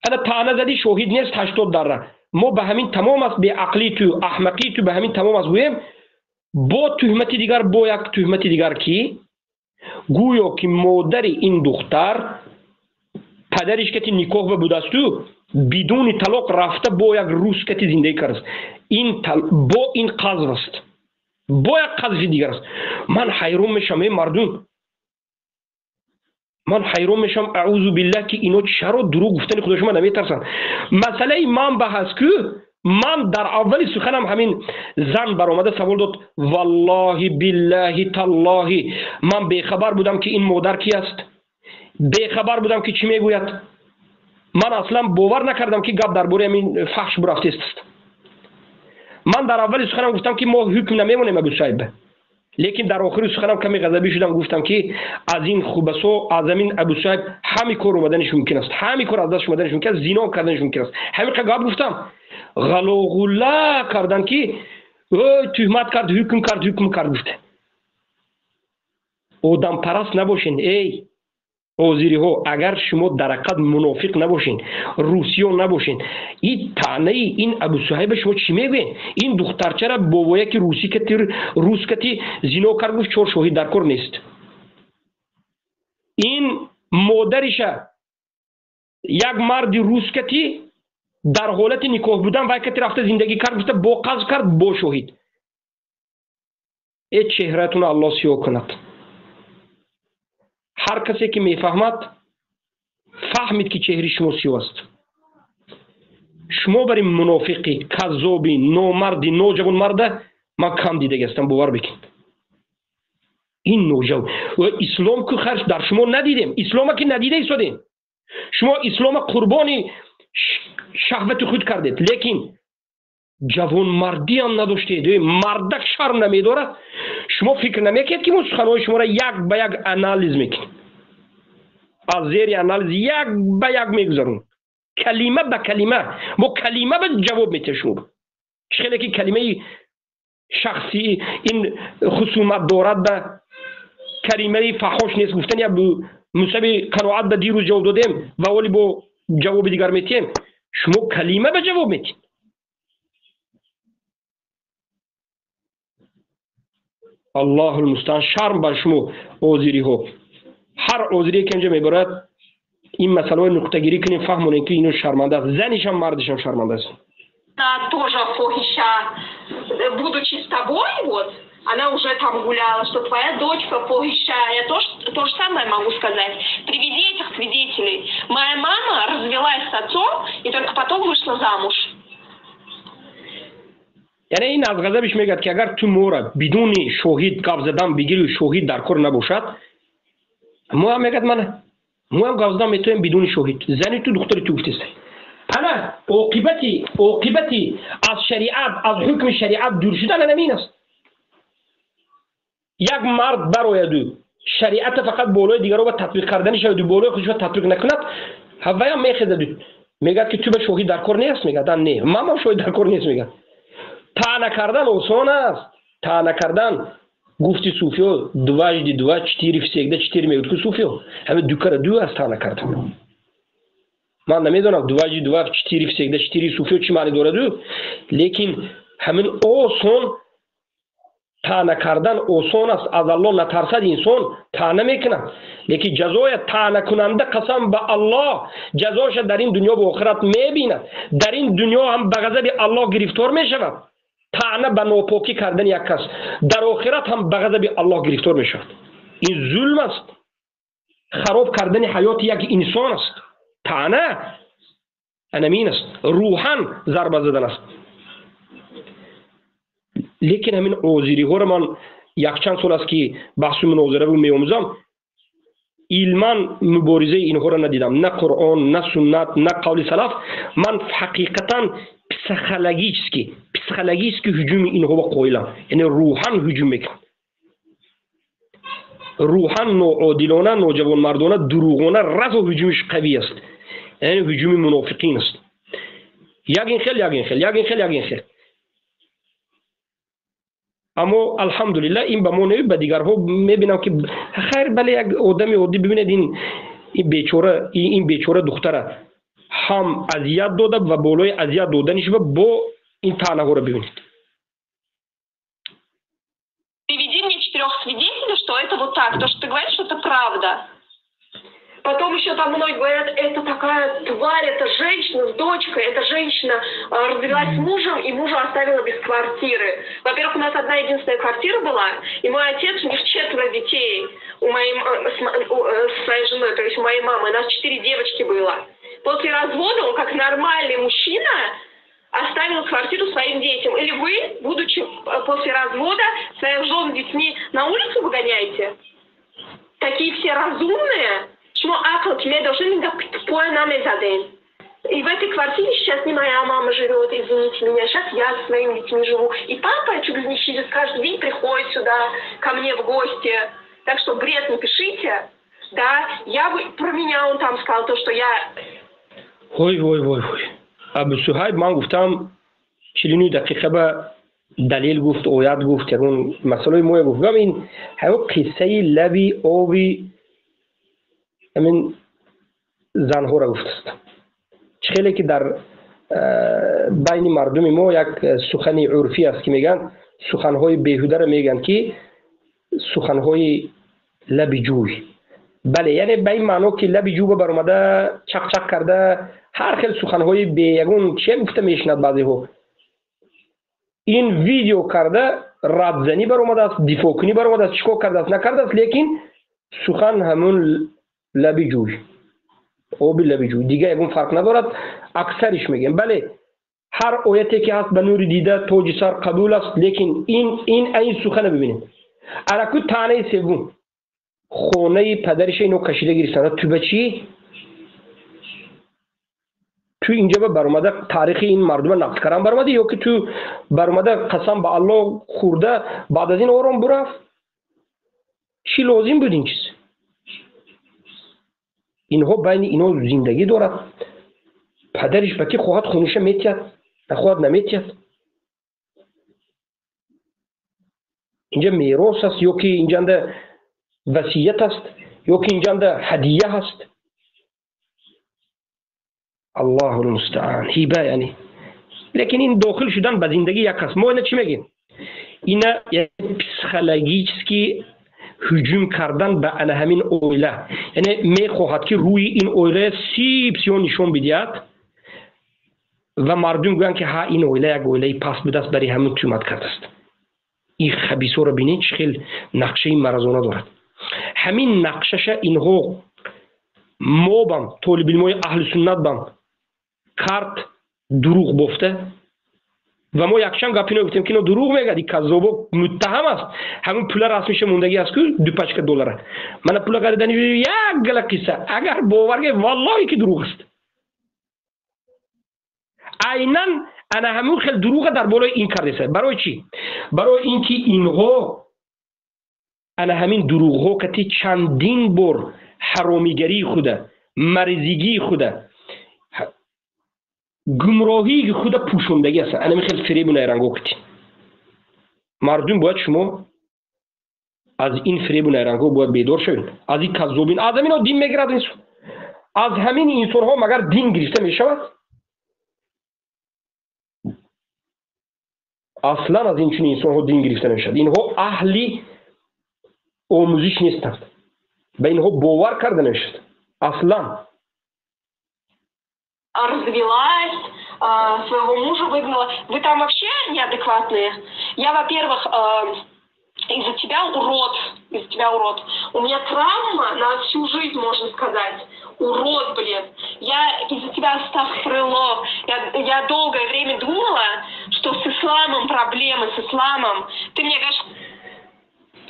S1: انا طعنه زدی شاهد نیست 80 دره. ما به همین تمام است، به عقلی تو احمقی تو به همین تمام است گویم با تهمت دیگر با یک تهمت دیگر کی گویا که مادر این دختر پدرش که نکاح بوده است تو بدون طلاق رفته با یک روس که زندگی کرده. این با این قذف است، با یک قذف دیگر است. من حیران میشم این مردم، من حیران میشم اعوذ بالله که اینا چرا دروغ گفتن خودشون من نمیترسن. مسئله من بحث که من در اول سخنم همین زن برآمده سوال داد والله بالله تالله من بیخبر بودم که این مادر کی است، بیخبر بودم که چی میگوید. من اصلا باور نکردم که گپ درباره همین فحش برافته است. من در اول سخنم گفتم که ما حکم نمیمونیم ابو صهیب، لیکن در آخر سخنم کمی غضبی شدم گفتم که از این خوبسو از همین ابو صهیب همین کار اومدنش ممکن است، همین کار از دستش اومدنش ممکن است، زنا کردنش ممکن است. همین گپ گفتم غلوغلا کردن که تهمت کرد حکم کرد گفته. آدم پرست نباشین. ای آذری ها اگر شما در حقیقت منافق نباشین، روسیا نباشین، این طعنه این ابو صهیب شما چی میگین؟ این دخترچه را بابایی که روس کتی زنا کرد گفت 4 شاهد در کار نیست. این مادرش یک مرد روس کتی در حالت نکاح بودن و کتی رفته زندگی کرد گفت با قذف کرد با شاهد. ای چهرهتون الله سیاه کند. هر کسی که میفهمد فهمید که چهره شما سیاه است. شما برای منافقی، کذابی، نامردی، نوجوان مرده من کم دیده گستم، باور بکن. این نوجوان و اسلام که خرج در شما ندیدیم، اسلام که ندیده ایستادیم. شما اسلام قربانی شهوت خود کردید، لیکن جوان مردی هم نداشتید. مردک شرم نمیدارد. شما فکر نمیکنید که سخنهای شما را یک به یک انالیز میکنید، از زیر انالیز یک به یک میگذارون، کلمه به کلمه با کلمه به جواب میتید. شما خیلی که کلمه شخصی این خصومت دارد به کلمه فحاش نیست. گفتن یا مصابی قناعت به دیروز جواب دادیم و ولی با جواب دیگر میتیم. شما کلمه به جواب میتید. الله المستعان. شرم بر شما آذری ها. هر آذری که اینجا میبرد این مسئله نقطه گیری کنیم، فهمونیم که اینو شرمنده است. زنش هم مردش هم شرمنده است.
S2: Тоже фохища, будучи с тобой, вот, она уже там гуляла, что твоя дочка фохища. Я то же самое могу сказать. Приведи этих свидетелей. Моя мама развелась с отцом и только потом вышла замуж.
S1: یعنی این از غضبش میگه که اگر تو مورا بدون شاهد گاو زدن بگیری و شاهد در کار نباشد، ما هم میگه ما هم گاو زدن میتونیم بدون شاهد. زنی تو دختری تو گفتیست. پناه عاقبتی از شریعت، از حکم شریعت دور شدن نمین است. یک مرد برای شریعت فقط بالای دیگر رو به تطبیق کردنش و بالای خودش رو تطبیق نکند، هوایی هم میخیزه میگه که تو به شاهد در کار نیست. میگه نه من شاهد در کار نیست. میگه طعنه کردن آسان است. طعنه کردن گفتی صوفیا دواجدی دوا چتیری فسیگده چتیری میگوید که صوفیا همه دو کار دو است طعنه کردن. من نمیدونم دواجدی دوا چتیری فسیگده چتیری صوفیا چی معنی داره دو، لیکن همین آسان طعنه کردن آسان است. از الله نترسد انسان طعنه میکنه، لیکن جزای طعنه کننده قسم به الله جزاش در این دنیا و آخرت میبیند. در این دنیا هم به غضب الله گرفتار میشود. طعنه به ناپاکی کردن یک کس در آخرت هم به غضب الله گرفتار میشود. این ظلم است، خراب کردن حیات یک انسان است. طعنه انمین است، روحاً ضربه زدن است. لیکن همین آذری ها رو من یک چند سال است که بحث مناظره رو می‌آموزم، علما مبارزه اینها رو ندیدم، نه قرآن نه سنت نه قول سلف. من حقیقتا پسیخولوژی است که هجوم اینها با قائلم، یعنی روحاً هجوم میکنن، روحاً ناعادلانه، نوجوان مردانه، دروغانه، رز و هجومش قوی است. یعنی هجوم منافقین است. یگین خیل. اما الحمدلله این به ما نه، به دیگرها میبینم که خیر بله یک آدمی عادی ببینید این بیچاره دختره هم اذیت داده و بالای اذیت دادنش و با این طعنه ها رو ببینید.
S2: Приведи мне 4 свидетелей, что это вот так. То, что ты говоришь, что это правда. Потом еще там многие говорят, это такая тварь, это женщина с дочкой, эта женщина развелась с мужем и мужа оставила без квартиры. Во-первых, у нас одна единственная квартира была, и мой отец, у них 4 детей, с своей женой, то есть у моей мамы, у нас 4 девочки было. После развода он, как нормальный мужчина, оставил квартиру своим детям. Или вы, будучи после развода, своих жен с детьми на улицу выгоняете? Такие все разумные. Шмо акл, тебе должны пое нами заден. И в этой квартире сейчас не моя мама живет, извините меня, сейчас я со своими детьми живу. И папа через каждый день приходит сюда ко мне в гости. Так что бред не пишите. Да, я бы про меня он там сказал то, что я...
S1: Ой. ابو صهیب من گفتم 49 دقیقه به دلیل گفت، آیت گفت، مسئله ما گفت. این همه قصه لبی آبی همین زنها را گفته است. خیلی که در بین مردم ما یک سخن عرفی است که میگن سخنهای بیهوده را میگن که سخنهای لب جوی. بله، یعنی به این معنا که لب جو بر اومده چق چق کرده هر خیلی سخنهای بیگون چه گفته میشند بعضی ها. این ویدیو کرده ردزنی بر اومده است، دفاع کنی بر اومده است، چیکار کرده است نکرده است، لیکن سخن همون لب جوی، آب لب جوی دیگه یکون فرق ندارد. اکثرش میگن بله هر آیتی که هست به نور دیده تاج سر قبول است، لیکن این سخن ببینید. الکو تانه سوم خونه پدرش اینو کشیده گرفتن تو بچی تو اینجا بر اومده تاریخ این مردم نقد کردن بر اومده، یا که تو بر اومده قسم به الله خورده بعد از این آرام برفت. چی لازم بود این چیز؟ اینها بین اینا زندگی دارد. پدرش بکی خواهد خونش میتید نخواهد نمیتید. اینجا میراث است یا که اینجا وصیت است یا که اینجا هدیه هست. الله المستعان. هیبه یعنی. لیکن این داخل شدن به زندگی یک هست. ما اینا چی میگیم؟ اینا یک پسیخولوژیکی هجوم کردن به ان همین اویله، یعنی میخواهد که روی این اویله سیبسیون نشون بدهد و مردم گویند که ها این اویله یک اویله پس به دست برای همین تومت کرده است. این خبیثا رو بینید چه خیلی نقشه مرزانه دارد. همین نقشش اینها ما بم طالب علمای اهل سنت بم کرد دروغ بفته و ما یکشم گپی نگفتیم که اینو دروغ میگه، دی کذاب متهم است. همون پول رسمیش موندگی است که 2 پچک دلاره. من پول خریدنی یک گله قصه اگر باور کنی والله که دروغ است. عیناً انا همون خیلی دروغ در بالای این کرده. برای چی؟ برای اینکه اینها انا همین دروغ ها که چندین بار حرامیگری خوده، مریضگی خوده، گمراهی خود پوشوندگی است. انا میخواد فریب و نیرنگو کتی. مردم باید شما از این فریب و نیرنگو باید بیدار شوید. از این کذابین از همین ها دین میگیرد انسان. از همین انسان ها مگر دین گرفته میشود؟ اصلا از این چون انسان ها دین گرفته نمیشود. اینها اهلی آموزش نیستند. به اینها باور کرده نمیشود اصلا.
S2: Развелась, своего мужа выгнала. Вы там вообще неадекватные? Я, во-первых, из-за тебя урод. У меня травма на всю жизнь, можно сказать. Урод, блин. Я из-за тебя астагфируллах. Я долгое время думала, что с исламом проблемы, с исламом. Ты мне говоришь...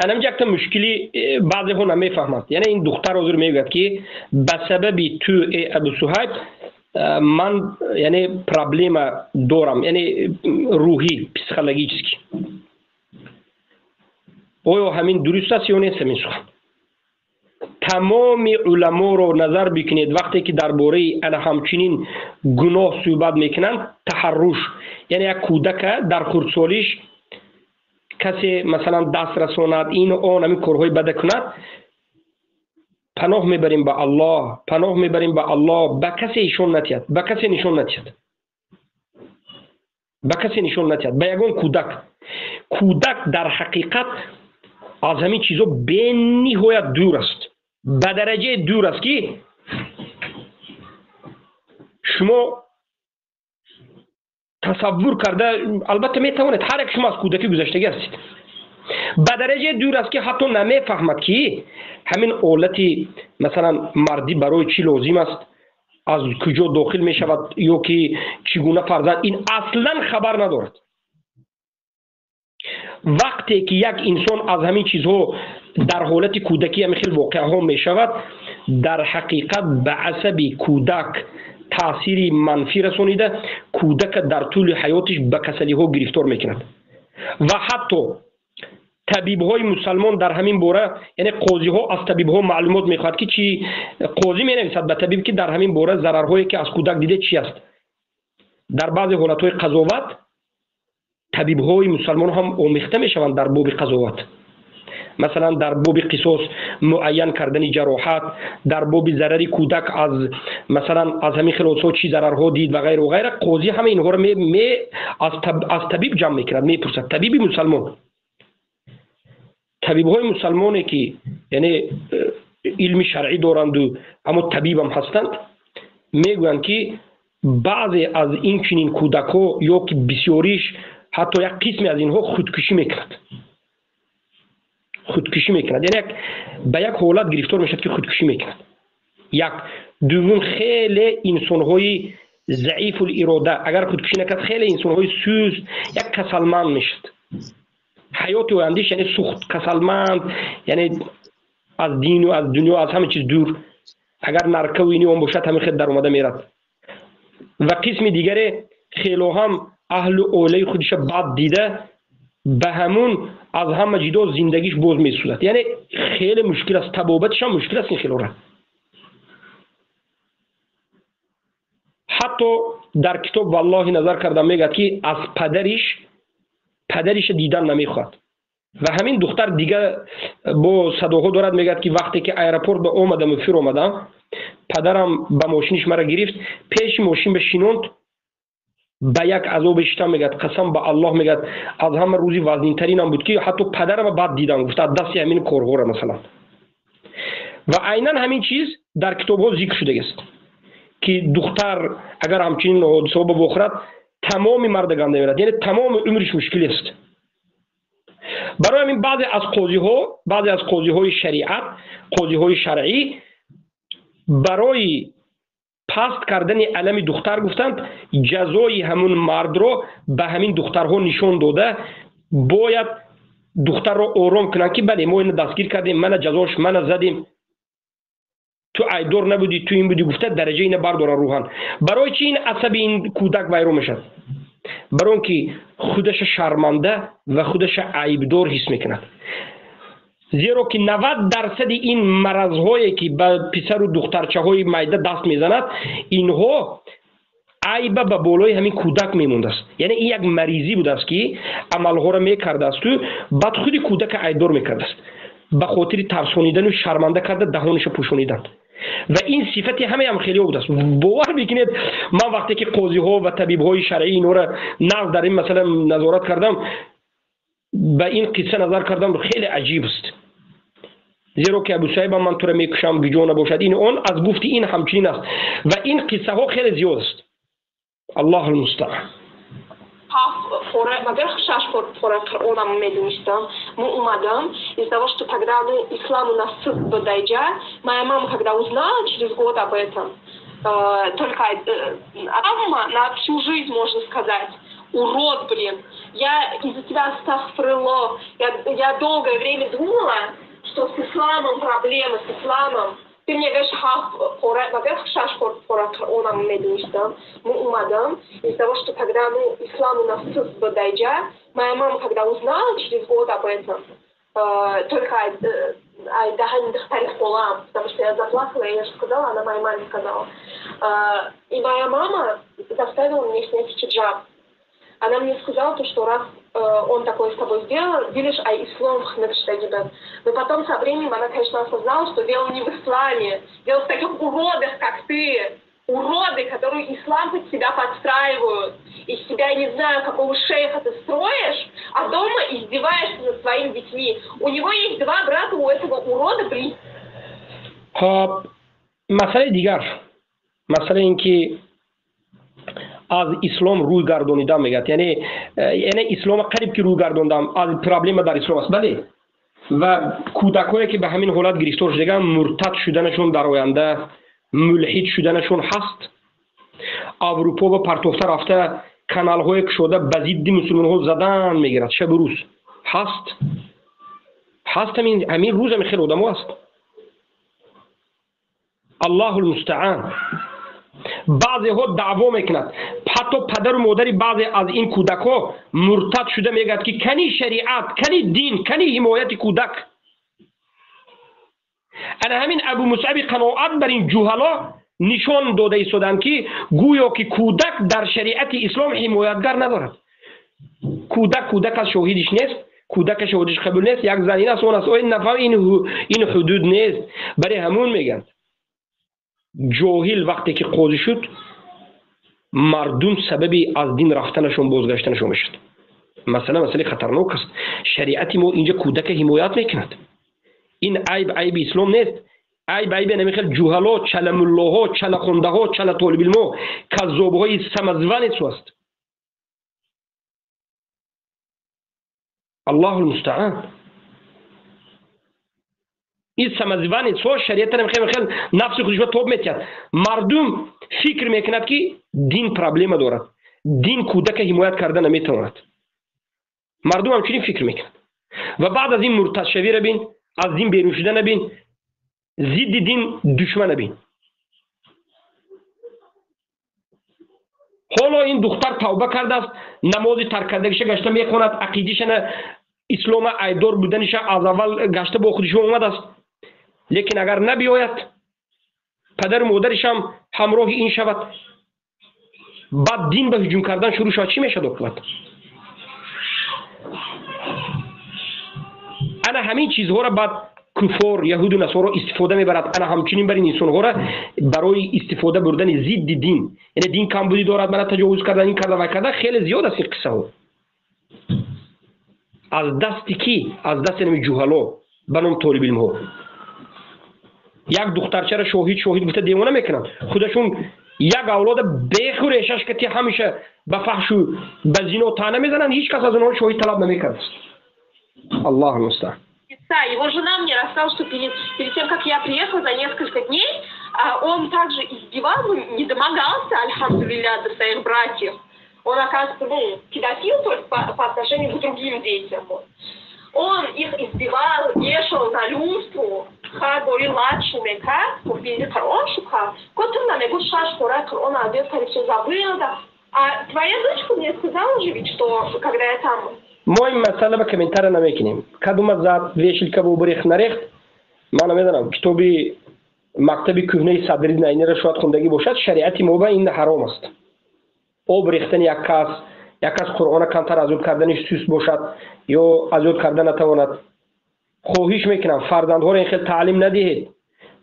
S1: انا میگم مشکلی بعضی ها نمیفهمند. یعنی این دختر حضور میگه که به سبب تو ابو صهیب من یعنی پرابلم دارم، یعنی روحی پسیکولوژیکی. آیا همین درست است یا نیست؟ همین سخن تمام علما رو نظر بکنید وقتی که درباره ان همچنین گناه صحبت میکنند تحرش، یعنی یک کودک در خردسالیش کسی مثلا دست رساند این و آن همین کارهای بد کند، پناه میبریم به الله، پناه میبریم به الله. به کسی ایشون نتید، به کسی نشون نتید، به کسی نشون نتید. به یگان کودک در حقیقت از همین چیزا به نهایت دور است، به درجه دور است که شما تصور کرده. البته میتوانید هر یک شما از کودکی گذشتگی هستید. به درجه دور است که حتی نمیفهمد که همین آلتی مثلا مردی برای چی لازم است، از کجا داخل می شود یا که چگونه فرزند، این اصلا خبر ندارد. وقتی که یک انسان از همین چیزها در حالت کودکی همین خیلی واقع ها می شود، در حقیقت به عصب کودک تأثیر منفی رسانیده، کودک در طول حیاتش به کسلی ها گرفتار میکند. و حتی طبیب های مسلمان در همین باره، یعنی قاضی ها از طبیب ها معلومات میخواد که چی، قاضی می نویسد به طبیب که در همین باره ضررهایی که از کودک دیده چی است. در بعضی حالت های قضاوت طبیب های مسلمان هم آمیخته میشوند در باب قضاوت. مثلا در باب قصاص معین کردن جراحت، در باب ضرر کودک از مثلا از همین خلاصات چی ضررها دید و غیره و غیره، قاضی همه اینها رو از طبیب جمع میکرد، میپرسد. طبیب مسلمان، طبیب های مسلمانی که یعنی علم شرعی دارند و اما طبیب هم هستند، میگویند که بعضی از این چنین کودک ها یا که بسیاریش حتی یک قسمی از اینها خودکشی میکند، خودکشی میکند، یعنی به یک حالت گرفتار میشد که خودکشی میکند. یک دوم، خیلی انسان های ضعیف الاراده اگر خودکشی نکرد، خیلی انسان های سوز یک کسلمند میشد، حیات آیندهش یعنی سخت کسلمند، یعنی از دین و از دنیا از همه چیز دور، اگر نرکه و اینی اون باشد همه خود در اومده میرد. و قسم دیگری خیلی هم اهل و اولی خودش بد دیده، به همون از همه جدا زندگیش باز میسودد، یعنی خیلی مشکل است، تبابتش هم مشکل است این خیلی را. حتی در کتاب والله نظر کردم میگه که از پدرش دیدن نمیخواد. و همین دختر دیگه با صداها دارد میگه که وقتی که ایرپورت به اومدم و فیر اومدم، پدرم به ماشینش مرا گرفت، پیش ماشین بشینوند، به یک عذاب شدم میگه، قسم به الله میگه از همه روزی وزنین ترینم بود که حتی پدرم بعد دیدم، گفت از دست همین کارها را مثلا. و عیناً همین چیز در کتاب ها ذکر شده است که دختر اگر همچنین حادثه بخورد تمام مردگان نمیرد، یعنی تمام عمرش مشکل است. برای همین بعضی از قاضی های شریعت، قاضی های شرعی، برای پست کردن علم دختر گفتند جزای همون مرد رو به همین دخترها نشون داده، باید دختر رو آرام کنند که بله ما اینو دستگیر کردیم، من جزاش من زدیم، تو عیدور نبودی، تو این بودی، گفته درجه اینو بردارن روحان. برای چی این عصب این کودک ویرو میشد؟ برای اون که خودش شرمنده و خودش عیبدار حس میکند. زیرا که 90% این مرض‌هایی که به پسر و دخترچه های معده دست میزند، اینها عیب به بالای همین کودک میمونده است. یعنی این یک مریضی بوده است که عملها را میکرده است و بعد خود کودک عیبدار میکرده است، به خاطر ترسانیدن و شرمنده کرده دهانش پوشانیدن. و این صفت هم خیلی بوده است. باور بکنید من وقتی که قاضی ها و طبیب های شرعی اینا را نقد در این مثلا نظارت کردم، به این قصه نظر کردم خیلی عجیب است. زیرا که ابو صاحب من تو را میکشم بی جان باشد، این اون از گفتی این همچنین است و این قصه ها خیلی زیاد است. الله المستعان.
S2: Во-первых, шашку по Корану медунистам мы умадам из-за того, что тогда ислам у нас дойдя, моя мама, когда узнала через год об этом, только травма на всю жизнь, можно сказать, урод, блин. Я из-за тебя астагфируллах. Я долгое время думала, что с исламом проблемы, с исламом. Ты мне говоришь, во-первых, шашку по Корану медунистам мы умадам из-за того, что тогда ислам у нас дойдя, моя мама, когда узнала через год об этом, только потому что я заплакала, и я же сказала, она моей маме сказала. И моя мама заставила меня снять хиджаб. Она мне сказала, что раз он такой с тобой сделал, видишь, ислам хнедштегибен. Но потом со временем она, конечно, осознала, что дело не в исламе, дело в таких уродах, как ты. Уроды, которые ислам под себя подстраивают. Из себя, не знаю, какого шейха ты строишь, а дома издеваешься над своими детьми. У него есть 2 брата, у этого урода, блин.
S1: مسئله دیگر، مسئله این که از اسلام روی گردانیدم میگه، یعنی اسلام قریب که روی گرداندم از پرابلم در اسلام است. بله، و کودکایی که به همین حالت گرفتار شدگان مرتد شدنشون در آینده، ملحد شدنشون هست. اروپا با پرتوفته رفته کانال های که شده به ضد مسلمان ها زدن میگیرد، شب و روز هست همین روز هم خیلی آدم هست. الله المستعان. بعضی ها دعوا میکند، حتی پدر و مادری بعضی از این کودک ها مرتد شده میگد که کنی شریعت، کنی دین، کنی حمایت کودک. انا همین ابو مصعب قناعت بر این جهلا نشان داده ایستادند که گویا که کودک در شریعت اسلام حمایتگر ندارد. کودک از شاهدش نیست، کودکش خودش قبول نیست، یک زن این است اون است، این نفهم این حدود نیست. برای همون میگن جاهل وقتی که قاضی شد مردم سببی از دین رفتنشون بازگشتنشون میشد. مسئله خطرناک است. شریعت ما اینجا کودک حمایت میکند. این عیب اسلام نیست. عیب نمیخواد جوهلا، چل ملاها، چل خونده ها، چل طالب علم، کذاب های سمزون سو است. الله المستعان. این سمزون سو شریعت نمیخواد نفس خودش رو توب میتید. مردم فکر میکند که دین پرابلم دارد، دین کودک حمایت کرده نمیتواند. مردم همچنین فکر میکند و بعد از این مرتد شوی را بین، از دین بیرون شدن بین، ضد دین دشمن بین. حالا این دختر توبه کرده است، نماز ترک کردگیش گشته میخواند، عقیده‌ش اسلام عیبدار بودنش از اول گشته با خودش اومد است. لیکن اگر نبیاید پدر مادرش هم همراه این شود، بعد دین به هجوم کردن شروع شد، چی میشه دوقت؟ انا همین چیزها را بعد کفار یهود و نصارا استفاده میبرد. انا همچنین برای انسان ها را برای استفاده بردن ضد دین، یعنی دین کمبودی دارد، من تجاوز کردن، این کردن و کردن، خیلی زیاد است این قصه ها. از دست کی؟ از دست نمی جوهلا بنام طالب علم ها. یک دخترچه را شاهد گفته دیوانه میکنن، خودشون یک اولاد بخورشش که همیشه به فحش و به زنا طعنه میزنن، هیچ کس از اونها شاهد طلب نمیکنه. الله المستعان.
S2: Его жена мне рассказала, что перед тем, как я приехала за несколько дней, он также избивал, не домогался, альхамдулилля, до своих братьев. Он, оказывается, педофил только по отношению к другим детям. Он их избивал, вешал на люстру, говорил младшими, как, убили хорошего, потом на него шашкура, он обед, все забыл, да. А твоя дочка мне сказала же ведь, что когда я там...
S1: ما این مسئله به کمنتر نمیکنیم. کدوم از ذات ویشل که بریخت نریخت، من نمیدونم کتابی مکتب کهنه صدرالدین عینی را شاید خوندگی باشد. شریعت ما به این حرام است. آب ریختن یک کس قرآن کمتر ازود کردنش سوس باشد یا ازود کردن نتواند. خواهش میکنم فرزندها را این خیلی تعلیم ندهید.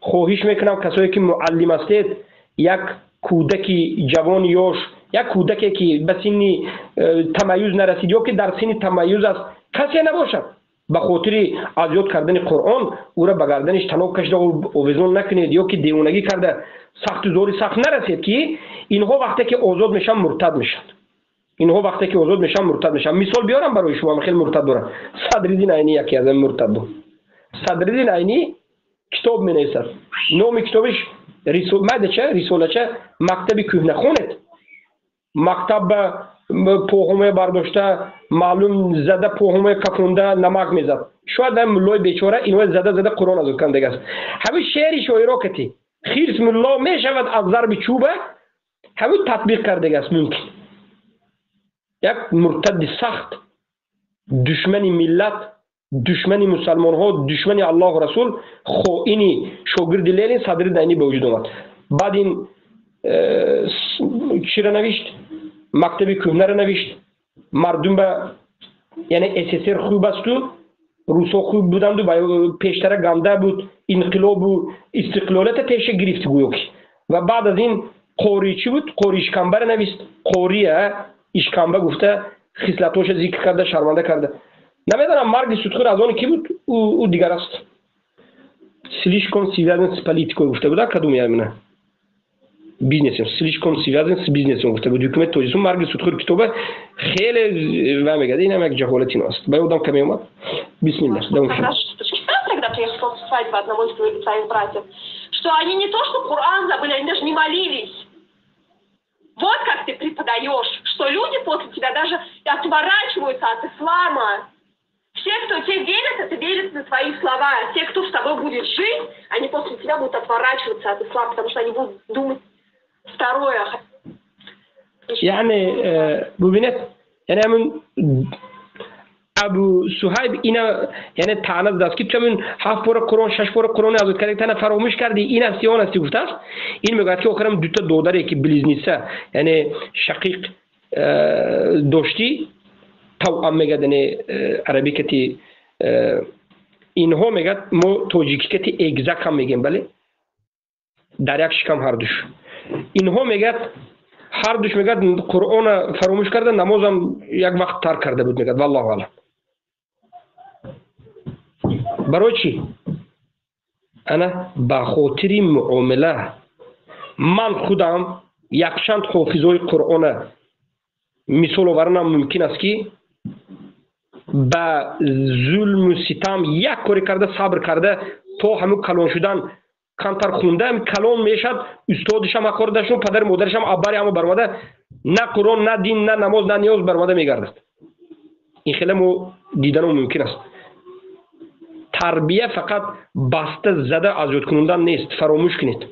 S1: خواهش میکنم کسایی که معلم هستید، یک کودک جوان یاش، یک کودکی که به سن تمایز نرسید یا که در سن تمایز است کسی نباشد، به خاطر ازیاد کردن قرآن او را به گردنش تناب کشیده و وزن نکنید یا که دیوانگی کرده سخت زوری سخت نرسید. که اینها وقتی که آزاد میشن مرتد میشن. مثال بیارم برای شما، خیلی مرتد دارم. صدرالدین عینی یکی از این مرتد بود. صدرالدین عینی کتاب مینویسد، نام کتابش رساله مکتب کهنه خونید. مکتب پوهمه برداشته، معلوم زده پوهمه کفونده نمک میزد. شاید هم ملای بیچاره اینو زده قرآن از کنده است. همین شعری شاعرا کتی خیرس ملا میشود از ضرب چوبه، همین تطبیق کرده است. ممکن یک مرتد سخت، دشمن ملت، دشمن مسلمان ها، دشمن الله و رسول، خائنی شاگرد لیلی صدرالدین عینی به وجود آمد. بعد این چی را نوشت؟ مکتب کهنه را نوشت. مردم به یعنی اسسر خوب است و روسا خوب بودند و پیشتر گنده بود، انقلاب و استقلالت پیش گرفت گویی. و بعد از این قوری چی بود؟ قوری اشکمبه را نوشت. قوری اشکمبه گفته خصلتاش ذکر کرده، شرمنده کرده. نمیدونم مرگ سودخور از آن کی بود، او دیگر است. Слишком связан с политикой گفته بود. کدوم یعنی بیزنسم слишком связан с бизнесом گفته بود. حکومت توجیه مرگ سودخور کتابه خیلی و میگه این هم یک جهالتی است. به اودم کمی اومد. بسم الله.
S2: Когда приехал с свадьбы одного из своих братьев, что они не то что Коран забыли, они даже не молились. Вот как ты преподаешь, что люди после тебя даже отворачиваются от ислама. Все, кто тебе верит, это верит на твои слова. Те, кто с тобой будет жить, они после тебя будут отворачиваться от ислама, потому что они будут думать второе.
S1: يعني ببینید یعنی همون ابو صهیب اینا یعنی تعنت دست که تو همون 7 بار قرآن 6 بار قرآن از کردی تنه فراموش کردی، این هستی آن هستی گفته است. این میگه که آخرم دو تا دادری که بلیزنیسه یعنی شقیق داشتی، توأم میگه عربی کتی اینها میگه ما تاجیکی کتی اگزک هم میگیم بله در یک شکم هر دوش اینها میگه هر دوش میگه قرآن فراموش کرده نمازم یک وقت ترک کرده بود میگه والله اعلم برای چی انا با خاطر معامله من خودم یک چند حافظای قرآن مثال آوردنم ممکن است که با ظلم و ستم یک کاری کرده صبر کرده تا همون کلان شدن کمتر خونده هم کلان میشد استادش هم اکاردشون پدر مادرش هم ابری هم برماده نه قرآن نه دین نه نماز نه نیاز برماده میگردد این خیلی دیدن ممکن است تربیه فقط بسته زده آزاد کنندن نیست فراموش کنید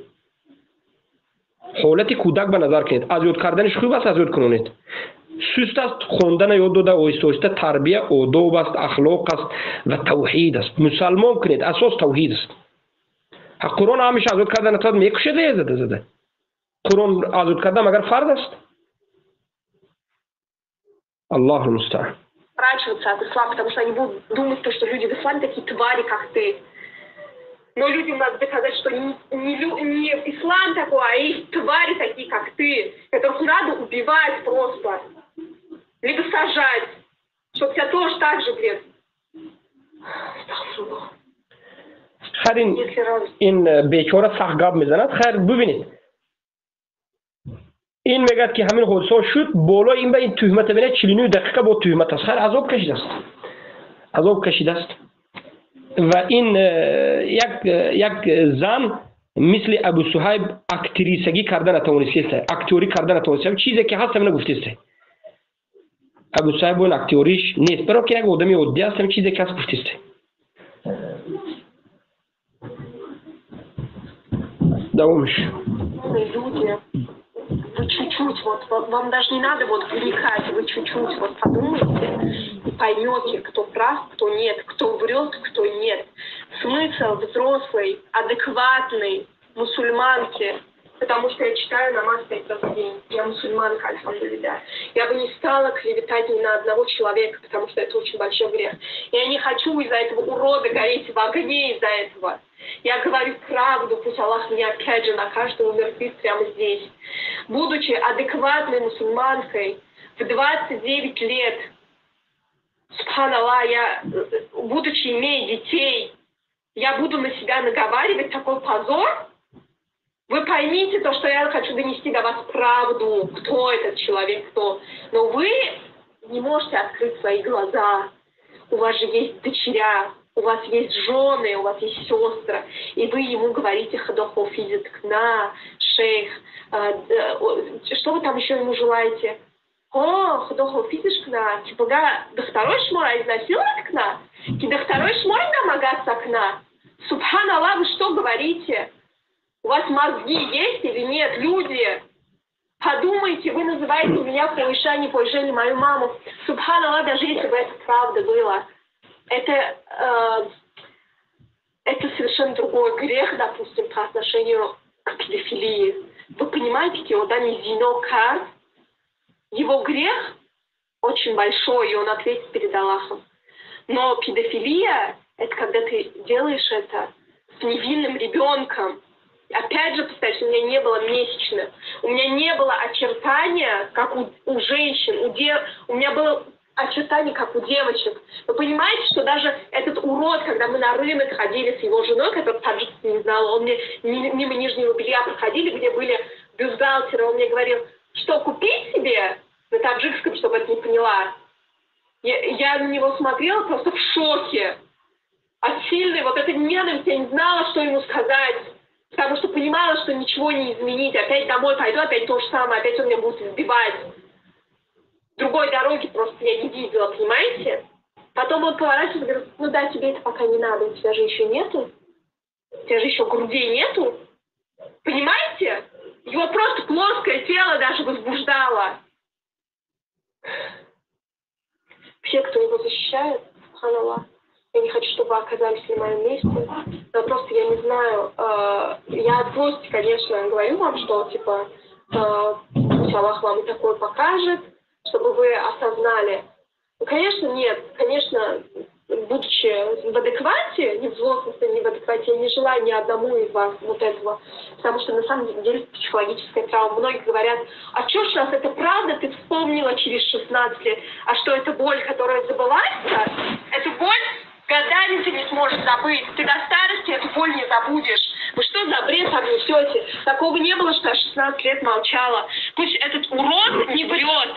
S1: حالت کودک به نظر کنید آزاد کردنش خوب است آزاد کنید سست است خواندن یاد داده آهسته آهسته تربیه آداب است اخلاق است و توحید است مسلمان کنید اساس توحید است قرآن همیشه آزاد کردن تا میکشه زده قرآن آزاد کردن مگر فرض است الله المستعان
S2: Отворачиваться от ислама, потому что они будут думать, что люди в исламе такие твари, как ты. Но людям надо доказать, что не ислам такой, а есть твари такие, как ты, которых надо убивать просто. Либо сажать, чтобы тебя тоже так же, блин.
S1: خیر این بیچاره سخت گپ میزند خیر ببینید این میگه که همین حادثه شد بالا این به این تهمت بینه 49 دقیقه با تهمت است خیر عذاب کشیده است و این یک زن مثل ابو صهیب اکتریسگی کردن نتوانسته اکتوری کردن نتوانسته چیزی که هست همین گفته ابو صهیب اون اکتوریش نیست برای که یک آدمی عادی است همین چیزی که هست گفته دوامش
S2: Вы чуть-чуть, вот вам даже не надо вот вникать, вы чуть-чуть вот подумайте и поймете, кто прав, кто нет, кто врет, кто нет. Смысл взрослой, адекватной мусульманки, потому что я читаю намаз 5 раз в день, я мусульманка, альхамдулилля. Я бы не стала клеветать ни на одного человека, потому что это очень большой грех. Я не хочу из-за этого урода гореть в огне из-за этого. Я говорю правду, пусть Аллах меня опять же накажет и умертвит прямо здесь. Будучи адекватной мусульманкой в 29 лет, субханаллах, будучи имея детей, я буду на себя наговаривать такой позор? Вы поймите то, что я хочу донести до вас правду, кто этот человек, кто. Но вы не можете открыть свои глаза. У вас же есть дочеря. У вас есть жены, у вас есть сестры, и вы ему говорите «Хадохо физит кна», «Шейх», что вы там еще ему желаете? «О, Хадохо физит кна», типа «Да второй шмор изнасиловать кна», «Да второй шмор намагаться кна». Субханаллах, вы что говорите? У вас мозги есть или нет, люди? Подумайте, вы называете меня повышение, повышение мою маму. Субханаллах, даже если бы это правда было. Это совершенно другой грех, допустим, по отношению к педофилии. Вы понимаете, вот они зинокар, его грех очень большой, и он ответит перед Аллахом. Но педофилия – это когда ты делаешь это с невинным ребенком. Опять же, представьте, у меня не было месячных, у меня не было очертания, как у женщин, у меня было очертаний, как у девочек. Вы понимаете, что даже этот урод, когда мы на рынок ходили с его женой, который таджикский не знал, он мне мимо нижнего белья проходили, где были бюстгальтеры, он мне говорил, что купить себе на таджикском, чтобы это не поняла. Я на него смотрела просто в шоке. От сильной вот этой ненависти я не знала, что ему сказать. Потому что понимала, что ничего не изменить. Опять домой пойду, опять то же самое, опять он меня будет избивать. Другой дороги просто я не видела, понимаете? Потом он поворачивается и говорит, ну да, тебе это пока не надо, у тебя же еще нету. У тебя же еще грудей нету. Понимаете? Его просто плоское тело даже возбуждало. Все, кто его защищает, субханаллах, я не хочу, чтобы вы оказались на моем месте. Но просто я не знаю, я от злости, конечно, говорю вам, что типа, пусть Аллах вам и такое покажет, чтобы вы осознали. Ну, конечно, нет. Конечно, будучи в адеквате, не в взрослости, не в адеквате, я не желаю ни одному из вас вот этого. Потому что, на самом деле, психологическая травма. Многие говорят, а что ж, раз это правда, ты вспомнила через 16 лет. А что это боль, которая забывается? Эту боль годами ты не сможешь забыть. Ты до старости эту боль не забудешь. Вы что за бред там несете? Такого не было, что я 16 лет молчала. Пусть этот урод не врет.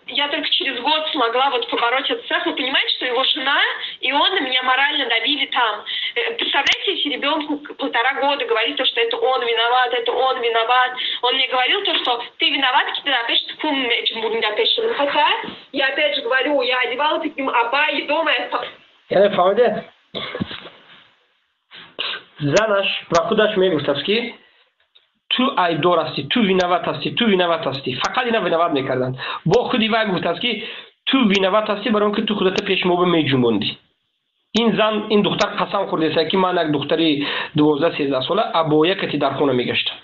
S2: Я только через год смогла вот побороть этот страх. Вы понимаете, что его жена и он на меня морально давили там. Представляете, если ребенку 1,5 года говорит, то, что это он виноват, это он виноват. Он мне говорил то, что ты виноват, ты опять этим будем опять. Хотя, я опять же говорю, я одевала таким абайи дома.
S1: Yani Fahide, زنش و خودش میگفتست که تو عیبدار هستی، تو وینوات هستی، فقط اینا وینوات میکردن. با خودی وای گفت که تو وینوات هستی برای اون که تو خودت پیش ما میجنبوندی. این زن، این دختر قسم خورده که من یک دختری 12-13 ساله ابویکی در خونه میگشتم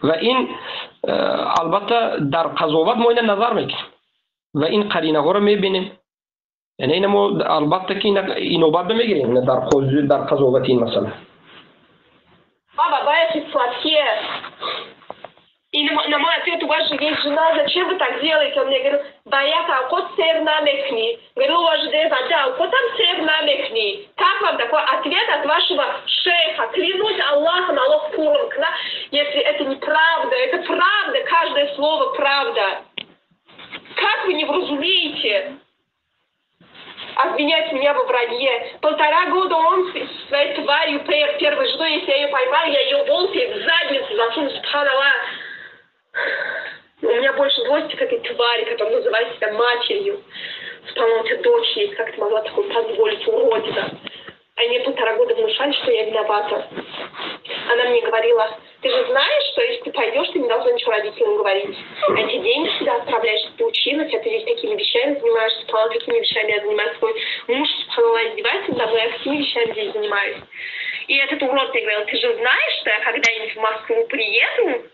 S1: و این البته در قضاوت ما این نظر میکنیم و این قرینه ها رو میبینیم. یعنی این ما البته که اینو بعد میگیریم در قضاوت این مسئله.
S2: Баба, боятся сладкие. И на мой ответ, у вас же есть жена, зачем вы так делаете? Он мне говорил, боятся, а кот сэр намекни. Говорю, у вас же есть вода, а кот там сэр намекни. Как вам такой ответ от вашего шейха? Клянусь Аллахом, Аллах куром, если это неправда, это правда, каждое слово правда. Как вы не вразумеете? Обвинять меня во вранье. 1,5 года он с своей тварью первой женой, если я ее поймаю, я ее волосы в задницу засуну, субханаллах. У меня больше злости к этой твари, которая называет себя матерью. Потому что дочь есть, как ты могла такое позволить, уродина. Они 1,5 года внушали, что я виновата. Она мне говорила, ты же знаешь, что если ты пойдешь, ты не должна ничего родителям говорить. Эти деньги сюда отправляешь, ты училась, а ты здесь такими вещами занимаешься, сказала, какими вещами я занимаюсь. Твой муж, сказала, издевается надо мной, я какими вещами здесь занимаюсь. И этот урод мне говорил, ты же знаешь, что я когда-нибудь в Москву приеду,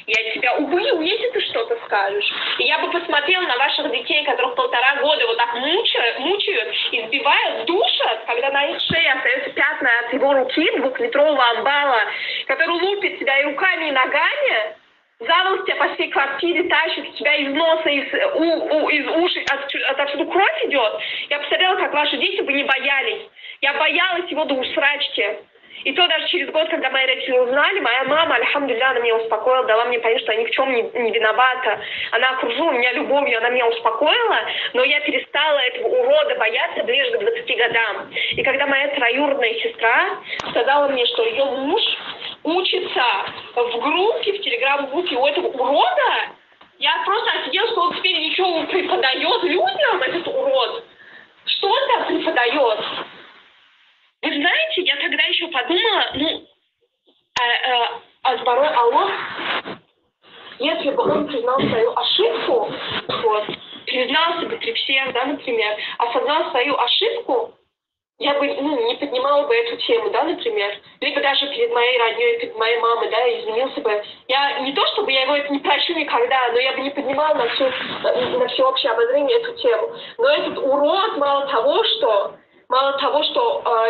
S2: я тебя убью, если ты что-то скажешь. И я бы посмотрела на ваших детей, которых 1,5 года вот так мучают, избивают, душат, когда на их шее остаются пятна от его руки, 2-литрового амбала, который лупит тебя и руками, и ногами, за волосы тебя по всей квартире тащит, у тебя из носа, из ушей, отсюда кровь идет. Я представляла, как ваши дети бы не боялись. Я боялась его до усрачки. И то даже через год, когда мои родители узнали, моя мама, альхамдулилля, она меня успокоила, дала мне понять, что я ни в чем не виновата. Она окружила меня любовью, она меня успокоила, но я перестала этого урода бояться ближе к 20 годам. И когда моя троюродная сестра сказала мне, что ее муж учится в группе, в телеграм-группе у этого урода, я просто офигела, что он теперь ничего преподает людям, этот урод. Что он там преподает? Вы знаете, я тогда еще подумала, Азбарой Аллах, если бы он признал свою ошибку, вот, признался бы при всех, да, например, осознал свою ошибку, я бы, не поднимала бы эту тему, да, например, либо даже перед моей родней, перед моей мамой, да, извинился бы. Я не то, чтобы я его это не прощу никогда, но я бы не поднимала на всеобщее обозрение эту тему. Но этот урод, мало того, что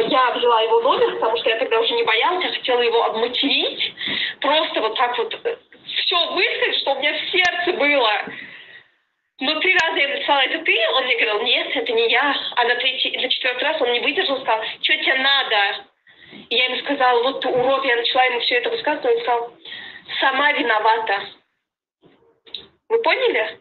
S2: я взяла его номер, потому что я тогда уже не боялась, я хотела его обматерить, просто вот так вот все высказать, что у меня в сердце было. Но 3 раза я написала, это ты? Он мне говорил, нет, это не я. А на 4-й раз он не выдержал, сказал, что тебе надо? И я ему сказала, вот ты урод, я начала ему все это высказывать, он сказал, сама виновата. Вы поняли?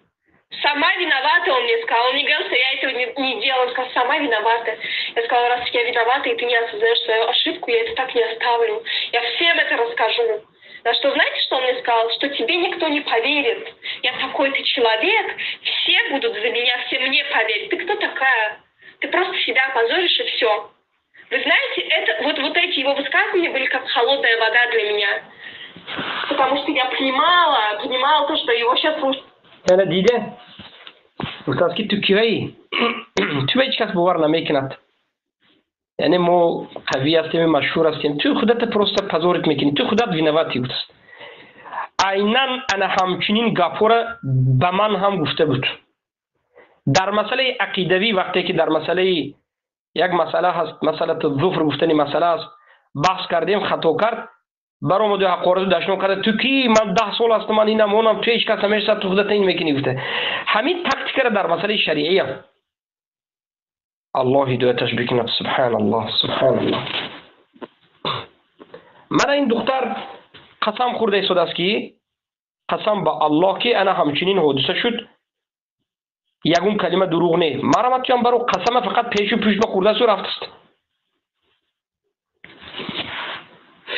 S2: Сама виновата, он мне сказал. Он не говорил, что я этого не делала. Он сказал, сама виновата. Я сказала, раз я виновата, и ты не осознаешь свою ошибку, я это так не оставлю. Я всем это расскажу. На что, знаете, что он мне сказал? Что тебе никто не поверит. Я такой-то человек, все будут за меня, все мне поверят. Ты кто такая? Ты просто себя опозоришь, и все. Вы знаете, это, вот эти его высказывания были как холодная вода для меня. Потому что я понимала то, что его сейчас...
S1: Yani دیده گفتند که تو کیایی تو هیچ کس باور نمیکند یعنی ما قوی هستیم مشهور هستیم تو خودت پروسته پذورت میکنی تو خودت وینواتی گفتست عیناً انا همچنین گپورا به من هم گفته بود. در مسئله عقیدوی وقتی که در مسئله یک مسئله هست، مسئله ظفر گفتنی مسئله است، بحث کردیم خطا کرد، برام دو حقارت داشتم کرد تو کی من 10 سال است من اینم اونم تو هیچ کس همیشه تو خودت این میکنی گفته. همین تاکتیک را در مسئله شریعی الله هدایتش بکند. سبحان الله سبحان الله. من این دختر قسم خورده ایستاد است که قسم با الله که انا همچنین حادثه شد یگون کلمه دروغ نه. مرا متیم برو قسم فقط پیش و پیش با خورده سو رفت است.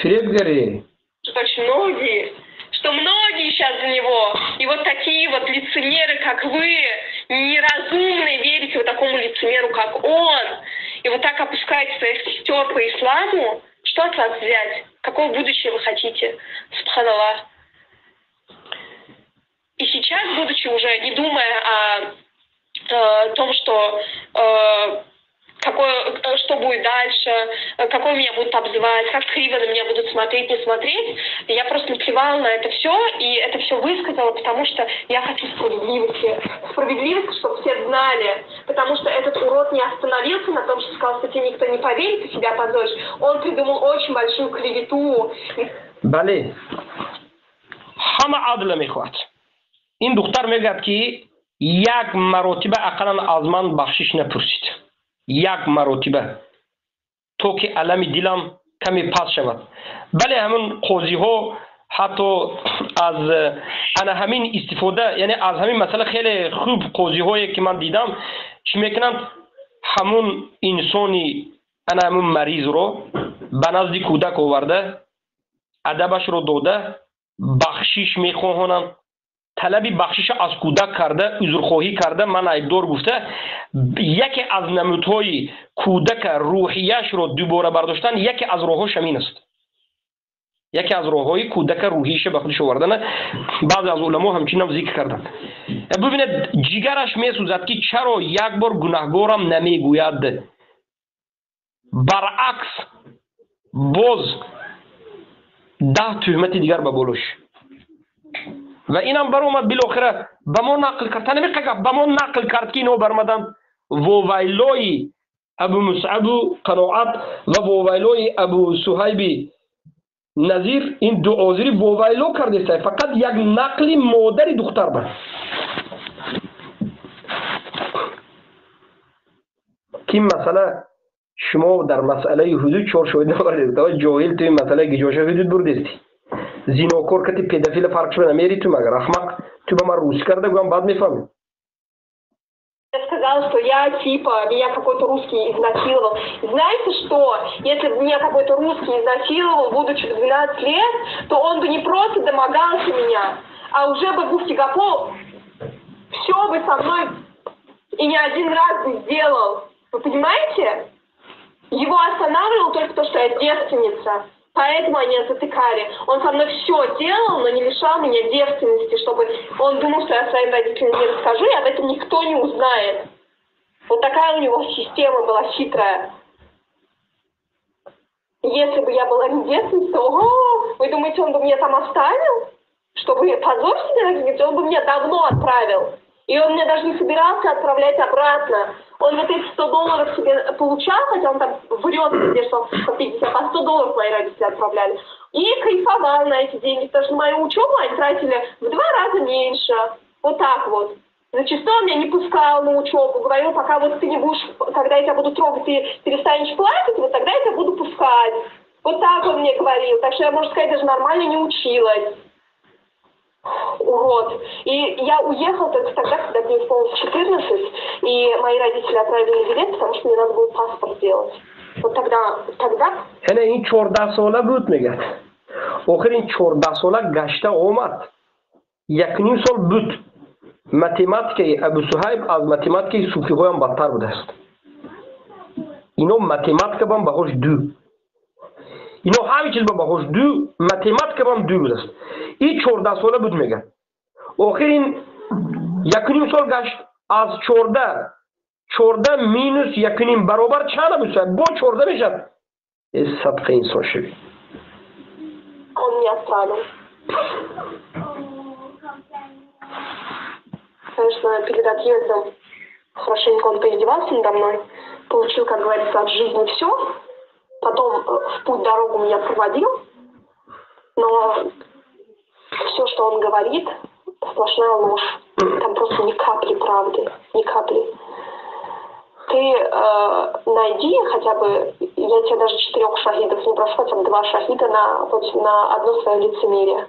S1: Фребгари.
S2: Что многие сейчас за него, и вот такие вот лицемеры, как вы, неразумные, верите вот такому лицемеру, как он, и вот так опускаете своих сестер по исламу, что от вас взять? Какое будущее вы хотите? Субханаллах. И сейчас, будучи уже, не думая о том, что что будет дальше, какой меня будут обзывать, как криво на меня будут смотреть, не смотреть. Я просто наплевала на это все, и это все высказала, потому что я хочу справедливости. Справедливости, чтобы все знали. Потому что этот урод не остановился на том, что сказал, что тебе никто не поверит, ты себя позоришь. Он придумал очень большую клевету.
S1: بله همه عدل میخواد. این دختر میگه که یک مرتبه اقلا از من بخشش نپرسید. یک مرتبه تو که علم دلم کمی پس شود. بله همون قاضی ها حتی از انا همین استفاده، یعنی از همین مسئله خیلی خوب قاضی هایی که من دیدم چی میکنند همون انسانی انا همون مریض رو به نزد کودک آورده ادبش رو داده بخشش میخواهند، طلبی بخشش از کودک کرده، عذرخواهی کرده، من عیبدار گفته. یکی از نمودهای کودک روحیش رو دوباره برداشتن یکی از راهاش همین است. یکی از راههای کودک روحیش به خودش آوردن. بعضی از علما همچنین هم ذکر کردن. ببینید جیگرش میسوزد که چرا یک بار گناهگارم نمیگوید. برعکس باز 10 تهمت دیگر به بالوش. و اینم بر اومد بالاخره به ما نقل کرد. نمیگه به ما نقل کرد که اینو برمدن وویلوی ابو مصعب قناعت و وویلوی ابو صهیب نظیر این دو آذری وویلو کرده. فقط یک نقل مادر دختر بود. که مسئله شما در مسئله حدود چهار شاهد نبردید. تو جاهل توی مسئله گجاشه حدود بردیستی. زیناکار که پدافیل فرقش به نمیری تو مگر احمق تو به من روسی کرده گویم بعد میفهمی.
S2: Я сказала, что меня какой-то русский изнасиловал. Знаете что? Если бы меня какой-то русский изнасиловал, будучи в 12 лет, то он бы не просто домогался меня, а уже бы Гуфтигапол все бы со мной и не один раз бы сделал. Вы понимаете? Его останавливало только то, что я девственница. Поэтому они затыкали. Он со мной все делал, но не лишал меня девственности, чтобы он думал, что я своим родителям не расскажу, и об этом никто не узнает. Вот такая у него система была хитрая. Если бы я была не девственницей, то вы думаете, он бы меня там оставил? Чтобы позор себе нагнеть, он бы меня давно отправил. И он меня даже не собирался отправлять обратно. Он вот эти $100 себе получал, хотя он там врет везде, что по 50, а $100 мои родители отправляли. И кайфовал на эти деньги, потому что на мою учебу они тратили в 2 раза меньше. Вот так вот. Зачастую он меня не пускал на учебу, говорил, пока вот ты не будешь, когда я тебя буду трогать, ты перестанешь плакать, вот тогда я тебя буду пускать. Вот так он мне говорил. Так что я, можно сказать, даже нормально не училась. Урод. И я уехала только тогда, когда мне исполнилось 14, и мои родители отправили билет, потому что мне надо было паспорт сделать. Вот тогда...
S1: هنه این 14 ساله بود میگه. آخر این 14 ساله گشته آمد. 1.5 سال بود. متماتیک ابو صهیب از متماتیک صوفی های هم بدتر بوده است. اینا متماتیک هم بهاش دو. اینا همه چیز بهاش دو، متماتیک هم دو بوده است. این 14 ساله بود میگه. آخر این 1.5 سال گشت از 14 مینوس 1.5 برابر چند بود؟ با 14 میشد. صدقه انسان شوی.
S2: Он не оставил. перед отъездом хорошенько он поиздевался надо мной, получил, как говорится, от жизни все, потом в путь дорогу меня проводил, но все, что он говорит, сплошная ложь. Там просто ни капли правды, ни капли. Ты найди хотя бы, я тебе даже 4 шахидов не прошу, хотя бы 2 шахида на одно свое лицемерие.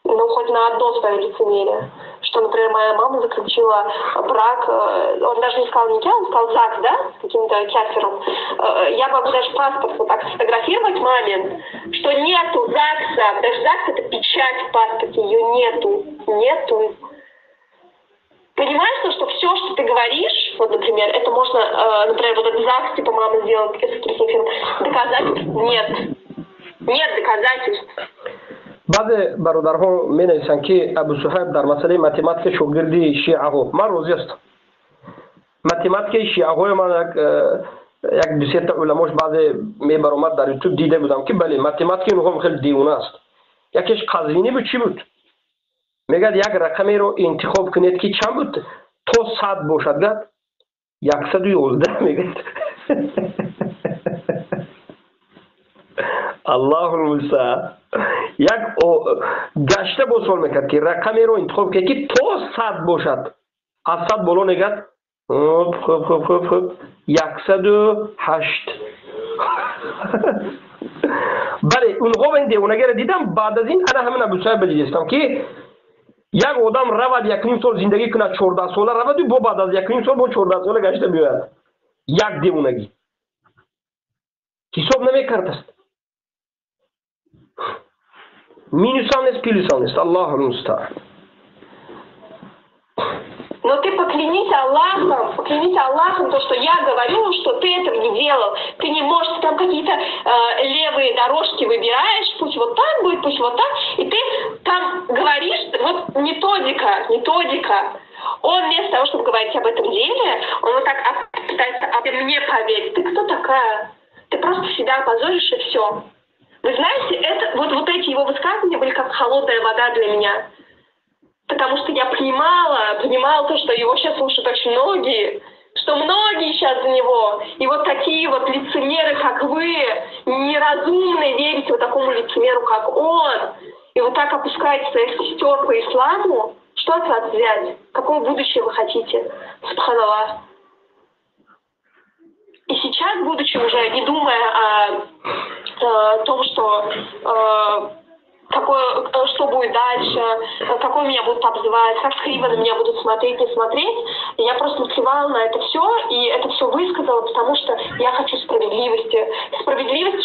S2: Ну, хоть на одно свое лицемерие. Что, например, моя мама заключила брак, он даже не сказал никак, он сказал ЗАГС, да, с каким-то кяфером. Я могу даже паспорт вот так сфотографировать маме, что нету ЗАГСа, даже ЗАГС это печать в паспорте, ее нету. Понимаешь, что все, что ты говоришь, вот, например, это можно, например, вот этот ЗАГС, типа мама сделала доказательств нет доказательств.
S1: بعض برادرها می نویسند که ابو صهیب در مسئله متماتیک شاگرد شیعه ها من راضی هستم. متماتیک شیعه های من یک دو سه تا علماش بعض می برآمد در یوتیوب دیده بودم که بله متماتیک اونها خیلی دیوانه است. یکیش قزوینی بود چی بود؟ میگه یک رقمی رو انتخاب کنید که چند بود تا 100 باشد گفت 111 میگه. الله المستعان. یک گشته با سوال میکرد که رقمی رو انتخاب کنید که تا 100 باشد از 100 بالا نگرد خوب 108. بله اونها این دیوانگی رو دیدم. بعد از این انا همین ابو صهیب دیدم که یک آدم رود 1.5 سال زندگی کنه 14 ساله رود و با بعد از 1.5 سال با 14 ساله گشته بیاید. یک دیوانگی حساب نمیکرد است. Минусом есть, плюсом есть. Аллах المستعان.
S2: Но ты поклянись Аллахом, то, что я говорю, что ты этого не делал. Ты не можешь, там какие-то левые дорожки выбираешь, пусть вот так будет, пусть вот так, и ты там говоришь, вот методика. Он вместо того, чтобы говорить об этом деле, он вот так пытается, а ты мне поверь, ты кто такая? Ты просто себя опозоришь и все. Вы знаете, это, вот эти его высказывания были как холодная вода для меня. Потому что я понимала то, что его сейчас слушают очень многие, что многие сейчас за него. И вот такие вот лицемеры, как вы, неразумные, верите вот такому лицемеру, как он. И вот так опускаете своих сестер по исламу. Что от вас взять? Какое будущее вы хотите? Субханаллах. И сейчас, будучи уже, не думая о том, что будет дальше, какой меня будут обзывать, как криво на меня будут смотреть, не смотреть, я просто наплевала на это все, и это все высказала, потому что я хочу справедливости,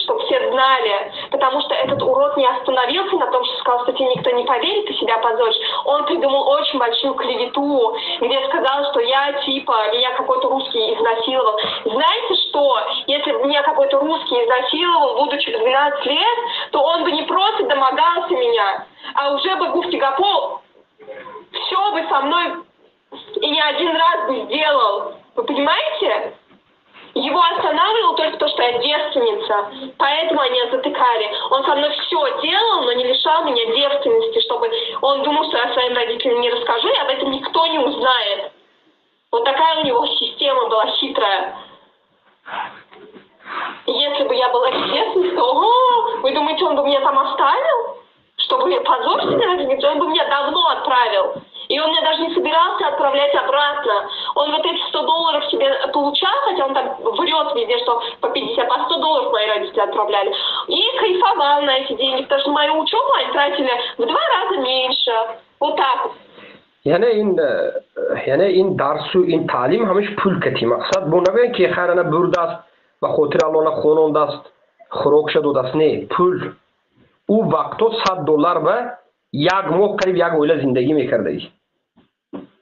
S2: чтобы все знали, потому что этот урод не остановился на том, что сказал, что тебе никто не поверит, ты себя позоришь. Он придумал очень большую клевету, где сказал, что меня какой-то русский изнасиловал. Знаете что? Если бы меня какой-то русский изнасиловал, будучи 12 лет, то он бы не просто домогался меня, а уже бы Гуфтигапол все бы со мной и не один раз бы сделал. Вы понимаете? Его останавливало только то, что я девственница, поэтому они затыкали. Он со мной все делал, но не лишал меня девственности, чтобы он думал, что я своим родителям не расскажу, и об этом никто не узнает. Вот такая у него система была хитрая. Если бы я была девственницей, то, вы думаете, он бы меня там оставил? Чтобы позор себе разниц, он бы меня давно отправил. И он меня даже не собирался отправлять обратно. Он вот эти $100 себе получал, хотя он там врет везде, что по 50, по $100 мои родители отправляли. И кайфовал на эти деньги, потому что мою учебу они тратили в 2 раза меньше. Вот так вот.
S1: یعنی این درس و این تعلیم همش پول کتی مقصد بونگه که خیرانه برده است و خاطر الله خونانده است خوراک شد و دست نه پول او وقتا $100 به یک ماه قریب یک اوله زندگی میکرده ای.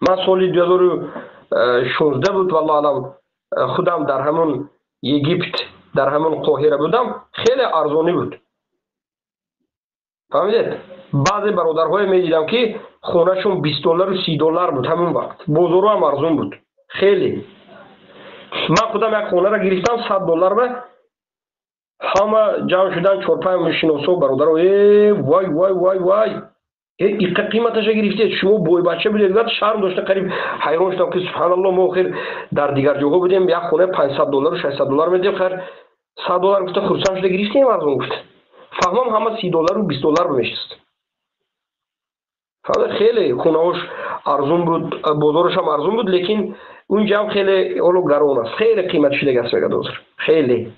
S1: من سال 2016 بود والله علم خودم در همون یگیپت در همون قاهره بودم خیلی ارزانی بود. فهمیدید؟ بعضی برادرهای میدیدم که خونهشون $20 و $30 بود همون وقت. بازارو هم ارزون بود. خیلی. من خودم یک خونه را گرفتم $100 به همه جمع شدن 4-5 میشناسو برادر وای این قیمتش گرفته شما بوی بچه بدید گفت شرم داشته قریب حیران شدم که سبحان الله ما خیر در دیگر جاها بودیم یک خونه $500 و $600 میدیم خیر $100 گفته خرسان شده گرفتیم ارزون گفت فهمم همه $30 و $20 بمیشست فهمید خیلی خونه‌اش ارزون بود بازارش هم ارزون بود لیکن اونجا هم خیلی اولو گران است خیلی قیمت شده گست میگه دوزر خیلی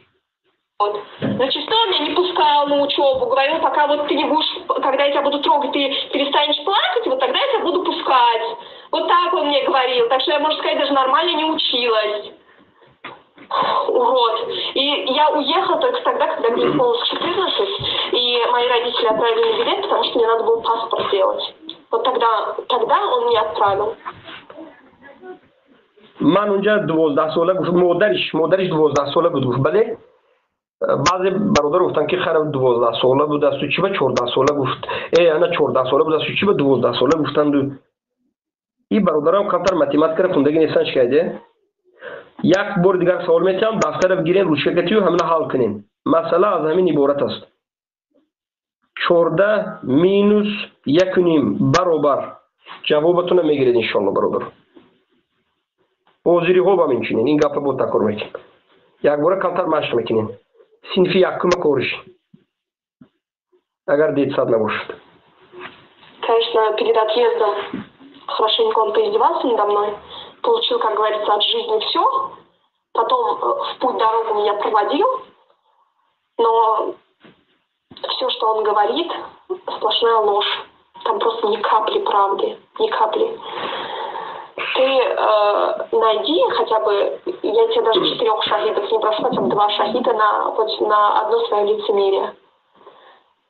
S2: Значит, что он меня не пускал на учебу, говорил, пока вот ты не будешь, когда я тебя буду трогать, ты перестанешь плакать, вот тогда я тебя буду пускать. Вот так он мне говорил. Так что я, можно сказать, даже нормально не училась. Урод. И я уехала только тогда, когда мне исполнилось 14, и мои родители отправили мне билет, потому что мне надо было паспорт делать. Вот тогда он меня отправил.
S1: من اونجا 12 ساله گفت مادرش 12 ساله بود گفت بله بعضی برادر گفتن که خرم 12 ساله بود است و چی به 14 ساله گفت انا 14 ساله بود است و چی به 12 ساله گفتند این برادرم کمتر متیمت کرده خوندگی نیستن شکایده یک بار دیگر سوال میتونم دفتر بگیرین روش کتی و همین حل کنین مسئله از همین عبارت است 14 مینوس 1.5 برابر جوابتون میگیرید انشالله برادر اوزیری ها با میکنین این گپ بود تکر میکنین یک بار کمتر مشق میکنین صنفی یکم کورش اگر дед сад набушит.
S2: Конечно, перед отъездом хорошенько он поиздевался надо мной, получил, как говорится, от жизни все, потом в путь дорогу меня проводил, но все, что он говорит, сплошная ложь. Там просто ни капли правды, ни капли. Ты найди хотя бы, я тебе даже 4 шахидов не прошу, хотя бы 2 шахида хоть на одно свое лицемерие.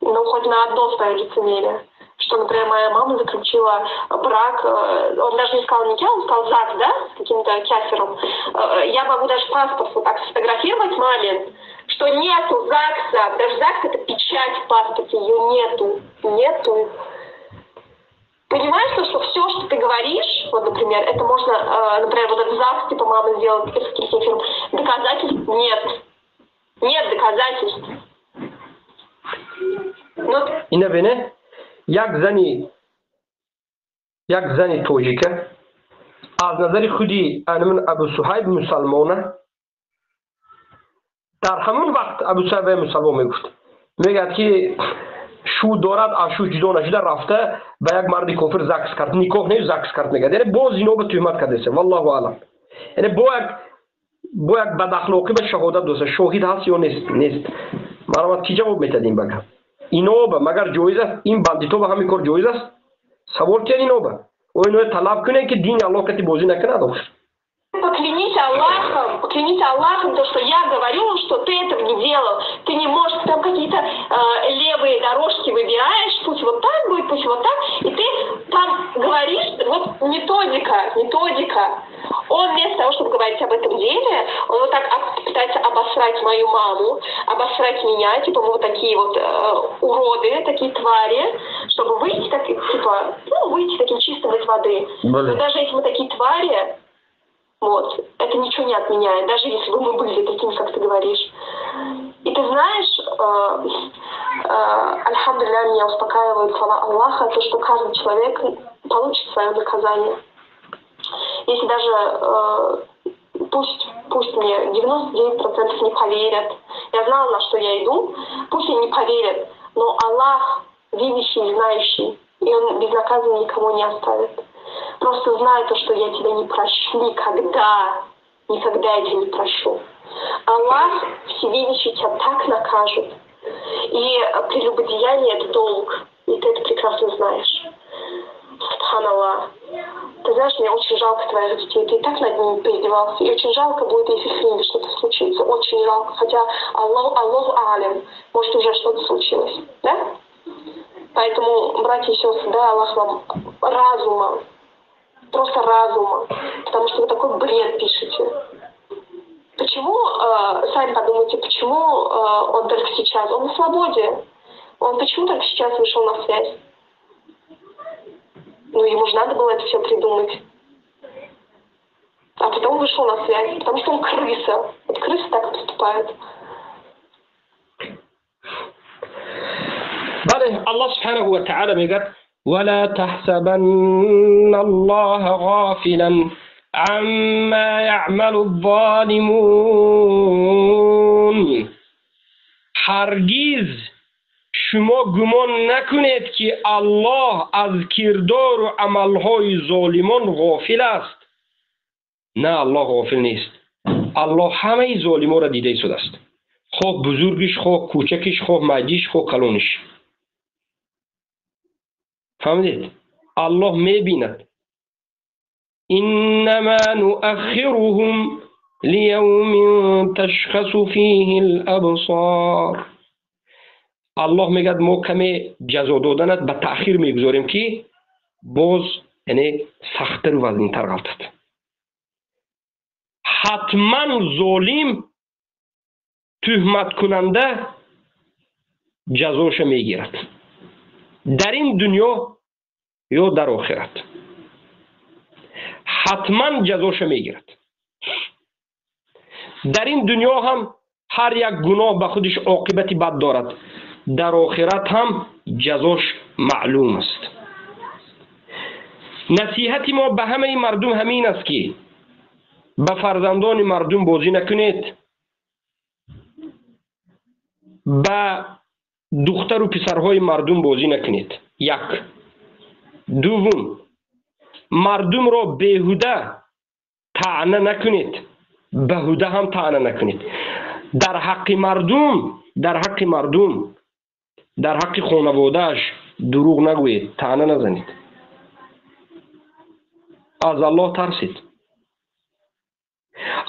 S2: Ну, хоть на одно свое лицемерие. Что, например, моя мама заключила брак, он даже не сказал никак, он сказал ЗАГС, да, с каким-то кяфером. Я могу даже паспорт вот так сфотографировать маме, что нету ЗАГСа, даже ЗАГС это печать в паспорте, ее нету. Понимаешь, что все, что ты говоришь, вот, например, это можно, например, вот этот ЗАГС, типа мама сделала с кяфером, доказательств нет. Нет доказательств. Но...
S1: اینا بینه یک زنی توجیکه از نظر خودی من ابو صهیب مسلمانه در همون وقت ابو صهیب مسلمان میگفت میگه که شو دارد از شو جدا نشده رفته به یک مرد کافر زکس کرد نکاح نه زکس کرد میگه یعنی باز اینا به تهمت کرده والله اعلم یعنی با یک بد اخلاقی به شهادت دوست شاهد هست یا نیست معلومات کی جواب میتدیم بگم اینا به مگر جایز است این بندیتو به همین کار جایز است سوال کن اینا به و اینا طلب کنه که دین الله کتی بازی نکنه دوست
S2: Поклянись Аллахом, то, что я говорю, что ты этого не делал. Ты не можешь, там какие-то левые дорожки выбираешь, пусть вот так будет, пусть вот так, и ты там говоришь, вот методика. Он вместо того, чтобы говорить об этом деле, он вот так пытается обосрать мою маму, обосрать меня, типа мы вот такие вот уроды, такие твари, чтобы выйти так, типа, выйти таким чистым из воды. Но даже если мы такие твари, вот, это ничего не отменяет, даже если бы мы были такими, как ты говоришь. И ты знаешь, альхамдулилля, меня успокаивают слова Аллаха, то, что каждый человек получит свое наказание. Если даже, пусть мне 99% не поверят, я знала, на что я иду, пусть они не поверят, но Аллах видящий и знающий, и Он безнаказанно никого не оставит. Просто знай то, что я тебя не прощу никогда я тебя не прощу. Аллах всевидящий тебя так накажет. И прелюбодеяние — это долг, и ты это прекрасно знаешь. Субханаллах. Ты знаешь, мне очень жалко твоих детей, ты и так над ними поиздевался, и очень жалко будет, если с ними что-то случится, очень жалко, хотя Аллаху алям, может уже что-то случилось, да? Поэтому, братья и сестры, дай Аллах вам разума, просто разума, потому что вы такой бред пишете. Почему, сами подумайте, почему он только сейчас, он на свободе, он почему только сейчас вышел на связь? Ну, ему же надо было это все придумать. А потом вышел на связь, потому что он крыса. Вот крысы так поступают.
S1: بله الله سبحانه و تعالی میگه ولا تحسبن الله غافلا عما يعمل الظالمون. هرگز شما گمان نکنید که الله از کردار و عملهای ظالمان غافل است. نه، الله غافل نیست. الله همه ظالمان را دیده شده است، خواه بزرگش، خواه کوچکش، خواه مجیش، خواه کلونش. فهمیدید؟ الله میبیند. انما نؤخرهم لیوم تشخص فیه الابصار. الله میگد ما کمی جزا دادنت به تأخیر میگذاریم که باز یعنی سخت‌تر و وزن‌تر غلطد. حتما ظالم تهمت کننده جزاش میگیرد، در این دنیا یا در آخرت حتما جزاش میگیرد. در این دنیا هم هر یک گناه به خودش عاقبت بد دارد، در آخرت هم جزاش معلوم است. نصیحت ما به همه مردم همین است که به فرزندان مردم بازی نکنید، به دختر و پسرهای مردم بازی نکنید. یک. دوم، مردم را بیهوده طعنه نکنید، بهوده هم طعنه نکنید. در حق مردم، در حق خانواده‌اش دروغ نگویید، طعنه نزنید. از الله ترسید.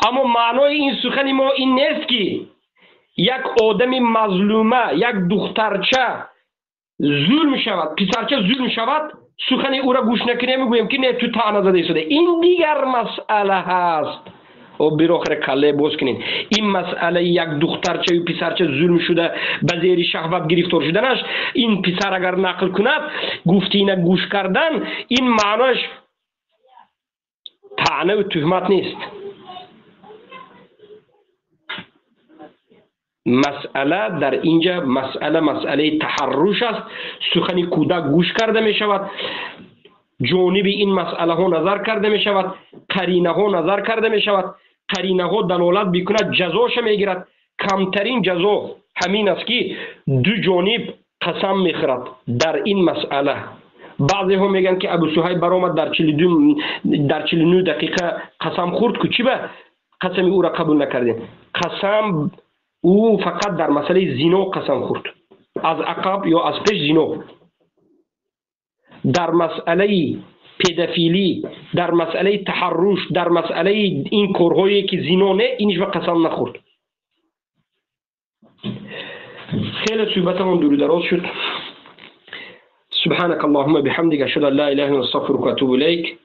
S1: اما معنای این سخن ما این نیست که یک آدم مظلومه، یک دخترچه ظلم شود، پسرچه ظلم شود، سخن او را گوش نکنیم میگویم که نه تو طعنه زده شده. این دیگر مسئله هست. و بیراخره کله باز کنین. این مسئله یک دخترچه و پسرچه ظلم شده به زیر شهوت گرفتار شدنش، این پسر اگر نقل کند گفتینه گوش کردن، این معناش طعنه و تهمت نیست. مسئله در اینجا مسئله تحرش است. سخن کودک گوش کرده می شود، جانب این مسئله ها نظر کرده می شود، قرینه ها نظر کرده می شود، قرینه ها دلالت بکند، جزاش می گیرد. کمترین جزا همین است که دو جانب قسم می خورد در این مسئله. بعضی ها میگن که ابو صهیب برآمد در 49 دقیقه قسم خورد که چی به قسم او را قبول نکردیم. قسم او فقط در مسئله زنا قسم خورد، از عقب یا از پیش زنا. در مسئله پدافیلی، در مسئله تحرش، در مسئله این کارهایی که زنا نه، اینش به قسم نخورد. خیلی صحبتمون دور دراز شد. سبحانك اللهم بحمدك اشهد ان لا اله الا انت استغفرك واتوب اليك.